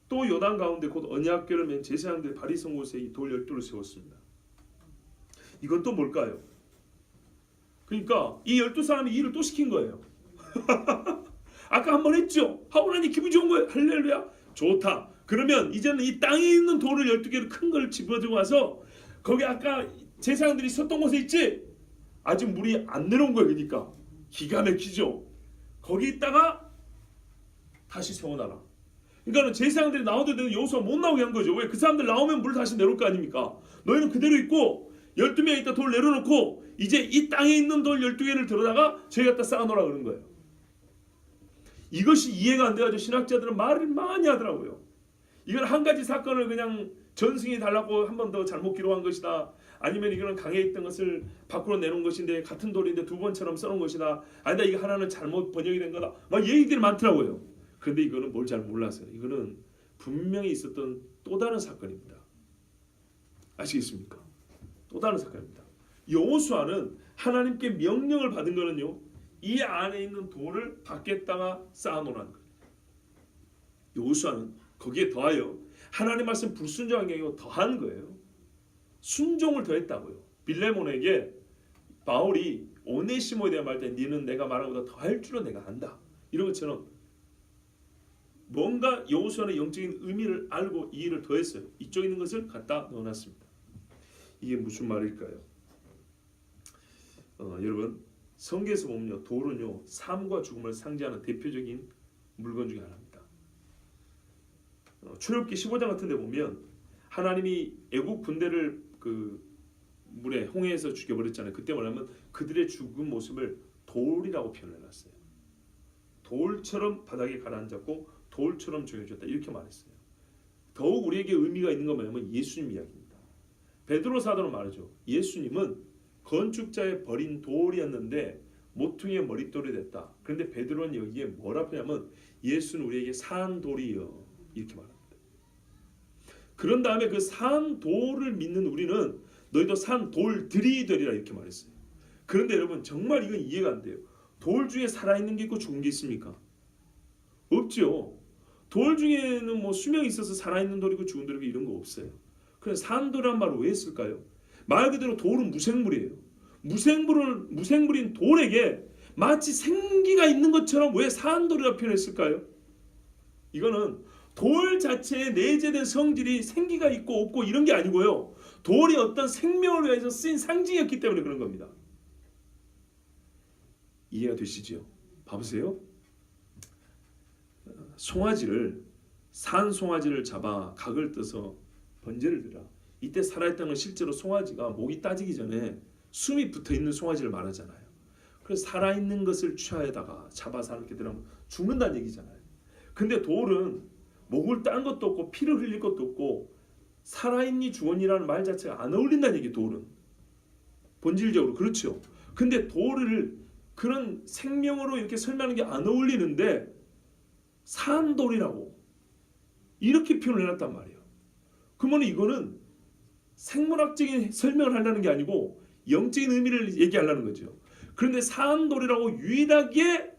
또 요단 가운데 곧 언약궤를 맨 제사장들 발이 선 곳에 이 돌 12를 세웠습니다. 이건 또 뭘까요? 그러니까 이 12사람이 일을 또 시킨 거예요. 아까 한 번 했죠. 하고 나니 기분 좋은 거예요. 할렐루야. 좋다. 그러면 이제는 이 땅에 있는 돌을 12개를 큰 걸 집어들고 와서 거기 아까 제사장들이 섰던 곳에 있지? 아직 물이 안 내려온 거예요. 그러니까 기가 막히죠. 거기 있다가 다시 세워놔라. 그러니까 제사장들이 나오도 되는 여호수아 못 나오게 한 거죠. 왜? 그 사람들 나오면 물 다시 내려올 거 아닙니까? 너희는 그대로 있고 12명 있다 돌 내려놓고 이제 이 땅에 있는 돌 12개를 들어다가 저희 갖다 쌓아놓으라 그런 거예요. 이것이 이해가 안 돼가지고 신학자들은 말을 많이 하더라고요. 이건 한 가지 사건을 그냥 전승이 달라고 한 번 더 잘못 기록한 것이다. 아니면 이거는 강에 있던 것을 밖으로 내놓은 것인데 같은 돌인데 두 번처럼 써놓은 것이다. 아니다 이거 하나는 잘못 번역이 된 거다. 막 얘기들이 많더라고요. 그런데 이거는 뭘 잘 몰랐어요. 이거는 분명히 있었던 또 다른 사건입니다. 아시겠습니까? 또 다른 사건입니다. 여호수아는 하나님께 명령을 받은 거는요. 이 안에 있는 돌을 밖에다가 쌓아놓으라는 거예요. 여호수아는 거기에 더하여 하나님 말씀 불순종한 게 아니고 더한 거예요. 순종을 더했다고요. 빌레몬에게 바울이 오네시모에 대한 말 때 너는 내가 말한 것보다 더할 줄은 내가 안다. 이런 것처럼 뭔가 여호수아는 영적인 의미를 알고 이 일을 더했어요. 이쪽에 있는 것을 갖다 넣어놨습니다. 이게 무슨 말일까요? 여러분 성경에서 보면요. 돌은요. 삶과 죽음을 상징하는 대표적인 물건 중에 하나입니다. 출애굽기 15장 같은 데 보면 하나님이 애국 군대를 그 물에 홍해에서 죽여버렸잖아요. 그때 뭐냐면 그들의 죽은 모습을 돌이라고 표현해놨어요. 돌처럼 바닥에 가라앉았고 돌처럼 조여졌다 이렇게 말했어요. 더욱 우리에게 의미가 있는 건 뭐냐면 예수님 이야기입니다. 베드로 사도는 말하죠. 예수님은 건축자의 버린 돌이었는데 모퉁이의 머릿돌이 됐다. 그런데 베드로는 여기에 뭐라 표현하면 예수는 우리에게 산 돌이요 이렇게 말합니다. 그런 다음에 그 산 돌을 믿는 우리는 너희도 산 돌들이 되리라 이렇게 말했어요. 그런데 여러분 정말 이건 이해가 안 돼요. 돌 중에 살아있는 게 있고 죽은 게 있습니까? 없죠. 돌 중에는 뭐 수명이 있어서 살아있는 돌이고 죽은 돌이고 이런 거 없어요. 그래서 산돌이란 말을 왜 했을까요? 말 그대로 돌은 무생물이에요. 무생물인 돌에게 마치 생기가 있는 것처럼 왜 산돌이라고 표현했을까요? 이거는 돌 자체에 내재된 성질이 생기가 있고 없고 이런 게 아니고요. 돌이 어떤 생명을 위해서 쓰인 상징이었기 때문에 그런 겁니다. 이해가 되시죠? 봐보세요. 송아지를 산 송아지를 잡아 각을 떠서 번제를 드라. 이때 살아있던 건 실제로 송아지가 목이 따지기 전에 숨이 붙어있는 송아지를 말하잖아요. 그래서 살아있는 것을 취하에다가 잡아서 이렇게 들으면 죽는다는 얘기잖아요. 근데 돌은 목을 딴 것도 없고 피를 흘릴 것도 없고 살아있니 죽었니라는 말 자체가 안 어울린다는 얘기. 돌은 본질적으로 그렇죠. 근데 돌을 그런 생명으로 이렇게 설명하는 게 안 어울리는데 산돌이라고 이렇게 표현을 해놨단 말이에요. 그러면 이거는 생물학적인 설명을 하려는 게 아니고 영적인 의미를 얘기하려는 거죠. 그런데 산돌이라고 유일하게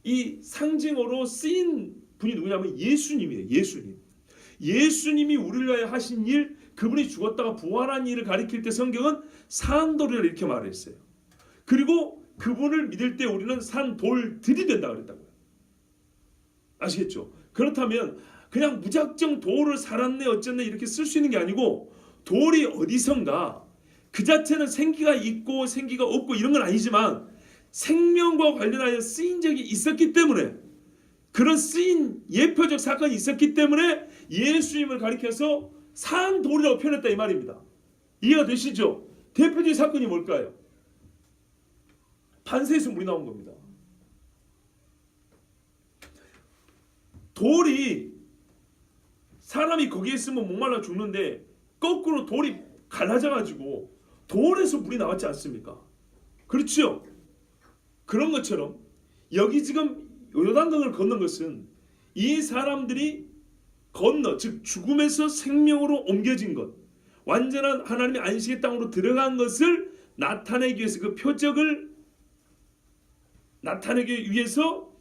이 상징어로 쓰인 분이 누구냐면 예수님이에요. 예수님이 우리를 위하여 하신 일, 그분이 죽었다가 부활한 일을 가리킬 때 성경은 산돌이라 이렇게 말했어요. 그리고 그분을 믿을 때 우리는 산돌들이 된다 그랬다고요. 아시겠죠? 그렇다면 그냥 무작정 돌을 살았네 어쨌네 이렇게 쓸 수 있는 게 아니고 돌이 어디선가 그 자체는 생기가 있고 생기가 없고 이런 건 아니지만 생명과 관련하여 쓰인 적이 있었기 때문에, 그런 쓰인 예표적 사건이 있었기 때문에 예수님을 가리켜서 산 돌이라고 표현했다 이 말입니다. 이해가 되시죠? 대표적인 사건이 뭘까요? 반세에서 물이 나온 겁니다. 돌이, 사람이 거기에 있으면 목말라 죽는데 거꾸로 돌이 갈라져가지고 돌에서 물이 나왔지 않습니까? 그렇죠? 그런 것처럼 여기 지금 요단강을 건넌 것은 이 사람들이 건너, 즉 죽음에서 생명으로 옮겨진 것, 완전한 하나님의 안식의 땅으로 들어간 것을 나타내기 위해서, 그 표적을 나타내기 위해서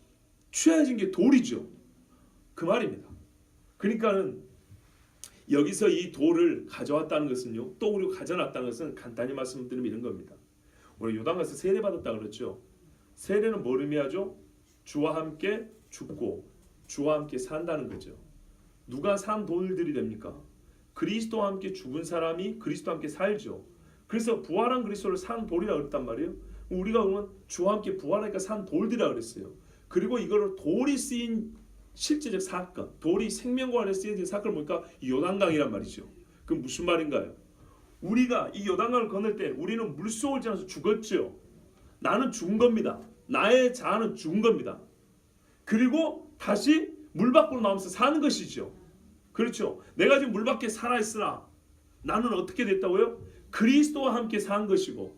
취해진 게 돌이죠. 그 말입니다. 그러니까는 여기서 이 돌을 가져왔다는 것은요, 또 우리가 가져놨다는 것은 간단히 말씀드리면 이런 겁니다. 우리 요단강에서 세례 받았다 그랬죠. 세례는 뭘 의미하죠? 주와 함께 죽고 주와 함께 산다는 거죠. 누가 산 돌들이 됩니까? 그리스도와 함께 죽은 사람이 그리스도와 함께 살죠. 그래서 부활한 그리스도를 산 돌이라고 그랬단 말이에요. 우리가 그러면 주와 함께 부활하니까 산 돌들이라고 그랬어요. 그리고 이거를 돌이 쓰인 실제적 사건, 돌이 생명과 관련해 쓰여진 사건을 보니까 요단강이란 말이죠. 그럼 무슨 말인가요? 우리가 이 요단강을 건널 때 우리는 물속을 지나서 죽었죠. 나는 죽은 겁니다. 나의 자아는 죽은 겁니다. 그리고 다시 물 밖으로 나오면서 사는 것이죠. 그렇죠. 내가 지금 물 밖에 살아있으나 나는 어떻게 됐다고요? 그리스도와 함께 산 것이고,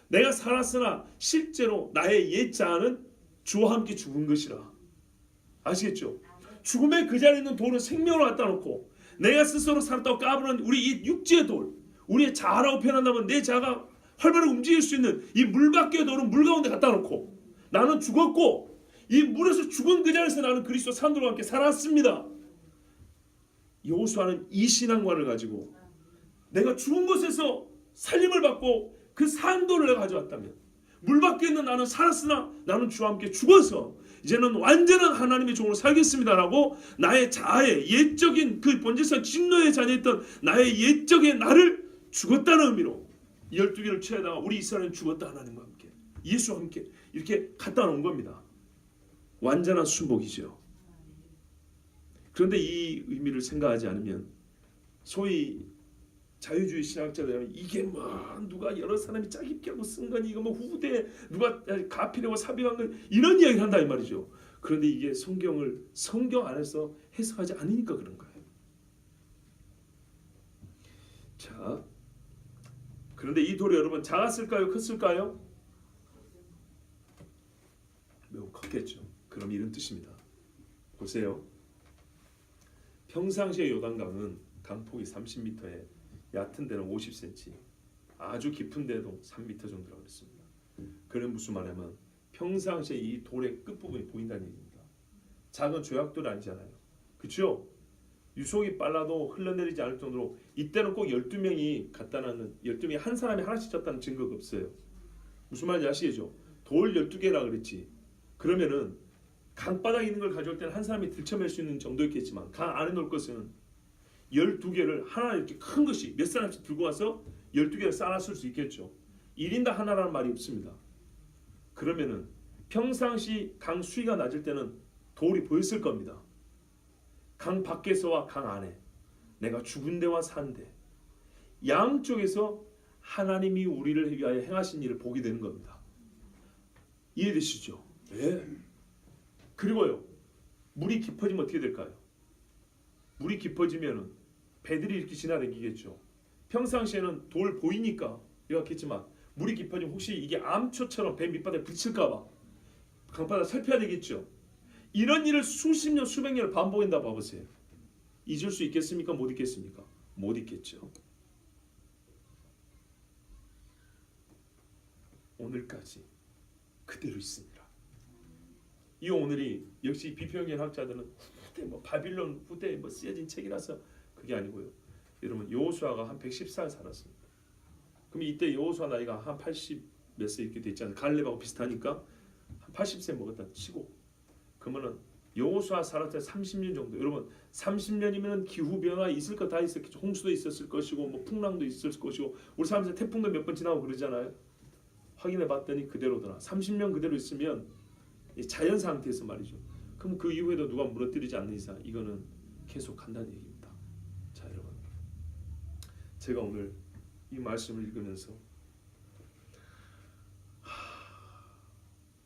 내가 살았으나 실제로 나의 옛 자아는 주와 함께 죽은 것이라. 아시겠죠? 죽음의 그 자리에 있는 돌은 생명으로 갖다 놓고, 내가 스스로 살았다고 까부는 우리 이 육지의 돌, 우리의 자아라고 표현한다면 내 자아가 활발하게 움직일 수 있는 이 물 밖의 돌은 물 가운데 갖다 놓고, 나는 죽었고 이 물에서 죽은 그 자리에서 나는 그리스도 산돌과 함께 살았습니다. 여호수아는 이 신앙관을 가지고 내가 죽은 곳에서 살림을 받고 그 산돌을 내가 가져왔다면, 물 밖에 있는 나는 살았으나 나는 주와 함께 죽어서 이제는 완전한 하나님의 종으로 살겠습니다라고 나의 자아의 옛적인 그 본질상 진노의 자녀였던 나의 옛적의 나를 죽었다는 의미로 12개를 취하다가 우리 이스라엘은 죽었다, 하나님과 함께 예수와 함께 이렇게 갖다 놓은 겁니다. 완전한 순복이죠. 그런데 이 의미를 생각하지 않으면 소위 자유주의 신학자들은 이게 뭐 누가 여러 사람이 짜깁기 하고 쓴 거니, 이거 뭐 후대 누가 가필하고 삽입한 건, 이런 이야기를 한다 이 말이죠. 그런데 이게 성경 안에서 해석하지 않으니까 그런 거예요. 자, 그런데 이 돌이 여러분 작았을까요? 컸을까요? 매우 컸겠죠. 그럼 이런 뜻입니다. 보세요. 평상시의 요단강은 강폭이 30m에 얕은 데는 50cm, 아주 깊은 데도 3m 정도라고 했습니다. 그는 무슨 말이냐면 평상시에 이 돌의 끝부분이 보인다는 얘기입니다. 작은 조약돌이 아니잖아요. 그렇죠? 유속이 빨라도 흘러내리지 않을 정도로, 이때는 꼭 12명이 갖다 놨는, 12명이 한 사람이 하나씩 졌다는 증거가 없어요. 무슨 말인지 아시겠죠? 돌 12개라 그랬지. 그러면은 강바닥에 있는 걸 가져올 때는 한 사람이 들쳐맬 수 있는 정도였겠지만, 강 안에 놓을 것은 12개를 하나 이렇게 큰 것이 몇 사람씩 들고 와서 12개를 쌓아놨을 수 있겠죠. 1인당 하나라는 말이 없습니다. 그러면은 평상시 강 수위가 낮을 때는 돌이 보였을 겁니다. 강 밖에서와 강 안에, 내가 죽은 데와 산 데, 양쪽에서 하나님이 우리를 위하여 행하신 일을 보게 되는 겁니다. 이해되시죠? 네. 그리고요, 물이 깊어지면 어떻게 될까요? 물이 깊어지면은 배들이 이렇게 지나다니겠죠. 평상시에는 돌 보이니까 이렇겠지만 물이 깊어지면 혹시 이게 암초처럼 배 밑바닥에 붙일까봐 강바닥 살펴야 되겠죠. 이런 일을 수십 년, 수백 년을 반복한다 봐보세요. 잊을 수 있겠습니까? 못 잊겠습니까? 못 잊겠죠. 오늘까지 그대로 있습니다. 이 오늘이 역시 비평경 학자들은 후대 바빌론 후대에 쓰여진 책이라서 그게 아니고요. 여러분 여호수아가 한 114살 살았습니다. 그럼 이때 여호수아 나이가 한 80 몇 세 이렇게 됐잖아요. 갈렙하고 비슷하니까 한 80세 먹었다 치고, 그러면은 여호수아 살았을 때 30년 정도. 여러분 30년이면 기후 변화 있을 거 다 있었겠죠. 홍수도 있었을 것이고 뭐 풍랑도 있었을 것이고, 우리 살면서 태풍도 몇 번 지나고 그러잖아요. 확인해 봤더니 그대로더라. 30년 그대로 있으면 자연 상태에서 말이죠. 그럼 그 이후에도 누가 무너뜨리지 않는 이상 이거는 계속 간다는 얘기입니다. 자, 여러분, 제가 오늘 이 말씀을 읽으면서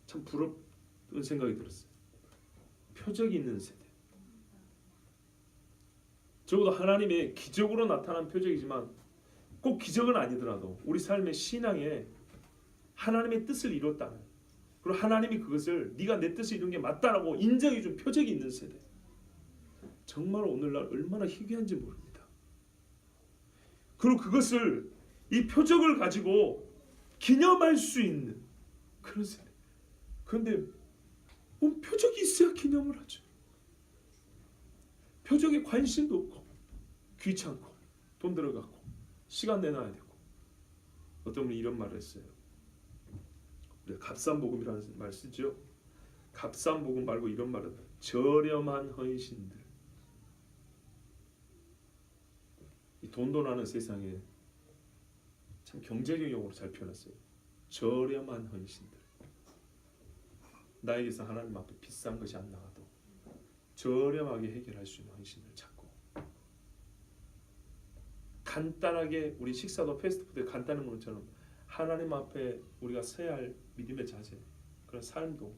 참 부럽던 생각이 들었어요. 표적이 있는 세대. 적어도 하나님의 기적으로 나타난 표적이지만 꼭 기적은 아니더라도 우리 삶의 신앙에 하나님의 뜻을 이뤘다는, 그리고 하나님이 그것을 네가 내 뜻을 이룬 게 맞다라고 인정해 준 표적이 있는 세대. 정말 오늘날 얼마나 희귀한지 모릅니다. 그리고 그것을, 이 표적을 가지고 기념할 수 있는 그런 세대. 그런데 표적이 있어야 기념을 하죠. 표적에 관심도 없고 귀찮고 돈 들어갔고 시간 내놔야 되고. 어떤 분이 이런 말을 했어요. 값싼복음이라는 말 쓰죠. 값싼복음 말고 이런 말은 저렴한 헌신들. 이 돈도 나는 세상에 참 경제적 용어로 잘 표현했어요. 저렴한 헌신들. 나에게서 하나님 앞에 비싼 것이 안 나와도 저렴하게 해결할 수 있는 헌신을 찾고, 간단하게 우리 식사도 패스트푸드에 간단한 것처럼 하나님 앞에 우리가 서야 할 믿음의 자세, 그런 삶도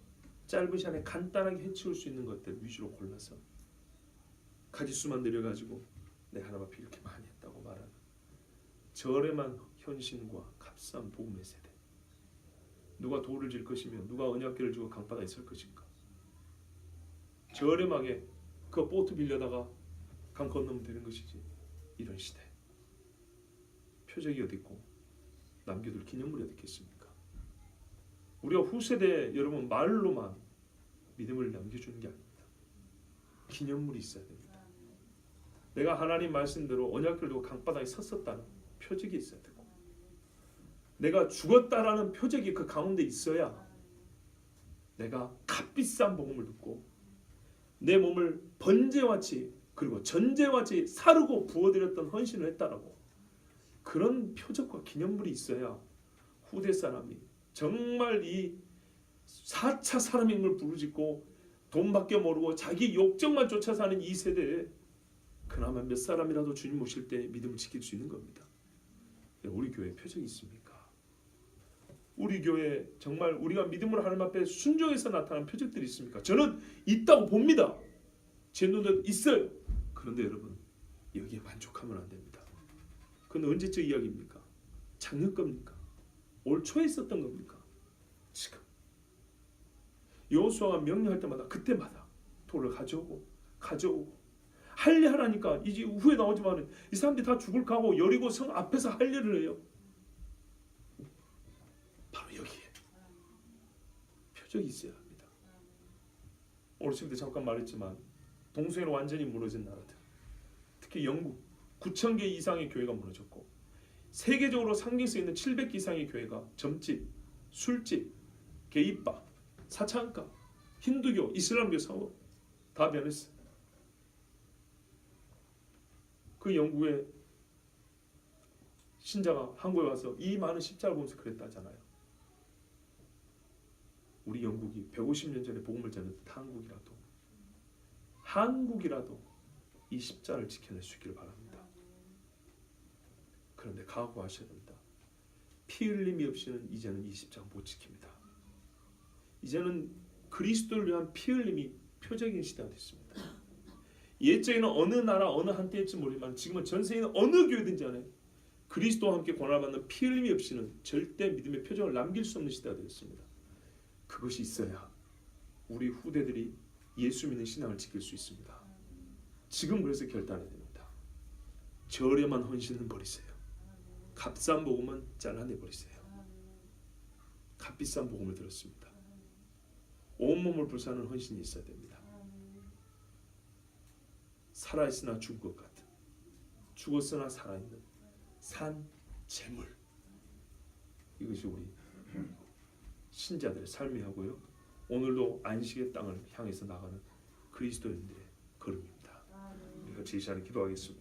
짧은 시간에 간단하게 해치울 수 있는 것들 위주로 골라서 가지수만 늘려가지고 내 하나님 앞에 이렇게 많이 했다고 말하는 저렴한 현신과 값싼 복음의 세대. 누가 돌을 질 것이며 누가 언약궤를 주고 강바다에 설 것인가. 저렴하게 그 보트 빌려다가 강 건너면 되는 것이지. 이런 시대. 표적이 어디 있고 남겨둘 기념물이 어디 있겠습니까? 우리가 후세대 여러분 말로만 믿음을 남겨주는 게 아닙니다. 기념물이 있어야 됩니다. 내가 하나님 말씀대로 언약궤를 두고 강바다에 섰었다는 표적이 있어야 되고, 내가 죽었다라는 표적이 그 가운데 있어야 내가 값비싼 복음을 듣고 내 몸을 번제와치 그리고 전제와치 사르고 부어드렸던 헌신을 했다라고, 그런 표적과 기념물이 있어야 후대 사람이 정말 이 4차 사람인 걸 부르짖고 돈밖에 모르고 자기 욕정만 쫓아 사는 이 세대에 그나마 몇 사람이라도 주님 오실 때 믿음을 지킬 수 있는 겁니다. 우리 교회에 표적이 있습니까? 우리 교회에 정말 우리가 믿음으로 하나님 앞에 순종해서 나타난 표적들이 있습니까? 저는 있다고 봅니다. 제 눈에 있어요. 그런데 여러분, 여기에 만족하면 안 됩니다. 그건 언제적 이야기입니까? 작년 겁니까? 올 초에 있었던 겁니까? 지금 여호수아가 명령할 때마다 그때마다 돌을 가져오고 할례 하라니까 이제 후에 나오지만 이 사람들이 다 죽을 각오 여리고 성 앞에서 할례를 해요. 바로 여기에 표적이 있어야 합니다. 오늘 지금도 잠깐 말했지만 동서에는 완전히 무너진 나라들, 특히 영국 9,000개 이상의 교회가 무너졌고, 세계적으로 상징 수 있는 700개 이상의 교회가 점집, 술집, 게이바, 사창가, 힌두교, 이슬람교 사원 다 변했어요. 그 영국의 신자가 한국에 와서 이 많은 십자가를 보면서 그랬다잖아요. 우리 영국이 150년 전에 복음을 전했던 한국이라도 이 십자가를 지켜낼 수 있기를 바랍니다. 그런데 각오하셔야 됩니다. 피 흘림이 없이는 이제는 이 십자가 못 지킵니다. 이제는 그리스도를 위한 피 흘림이 표적인 시대가 됐습니다. 옛적에는 어느 나라 어느 한때일지 모르지만 지금은 전 세계는 어느 교회든지 안에 그리스도와 함께 고난을 받는 피 흘림이 없이는 절대 믿음의 표적을 남길 수 없는 시대가 되었습니다. 그것이 있어야 우리 후대들이 예수 믿는 신앙을 지킬 수 있습니다. 지금 그래서 결단해야 됩니다. 저렴한 헌신은 버리세요. 값싼 복음은 잘라내버리세요. 값비싼 복음을 들었습니다. 온몸을 불사하는 헌신이 있어야 됩니다. 살아있으나 죽은 것 같은, 죽었으나 살아있는 산 재물, 이것이 우리 신자들의 삶이 하고요, 오늘도 안식의 땅을 향해서 나가는 그리스도인들의 걸음입니다. 우리가 제시하는 기도하겠습니다.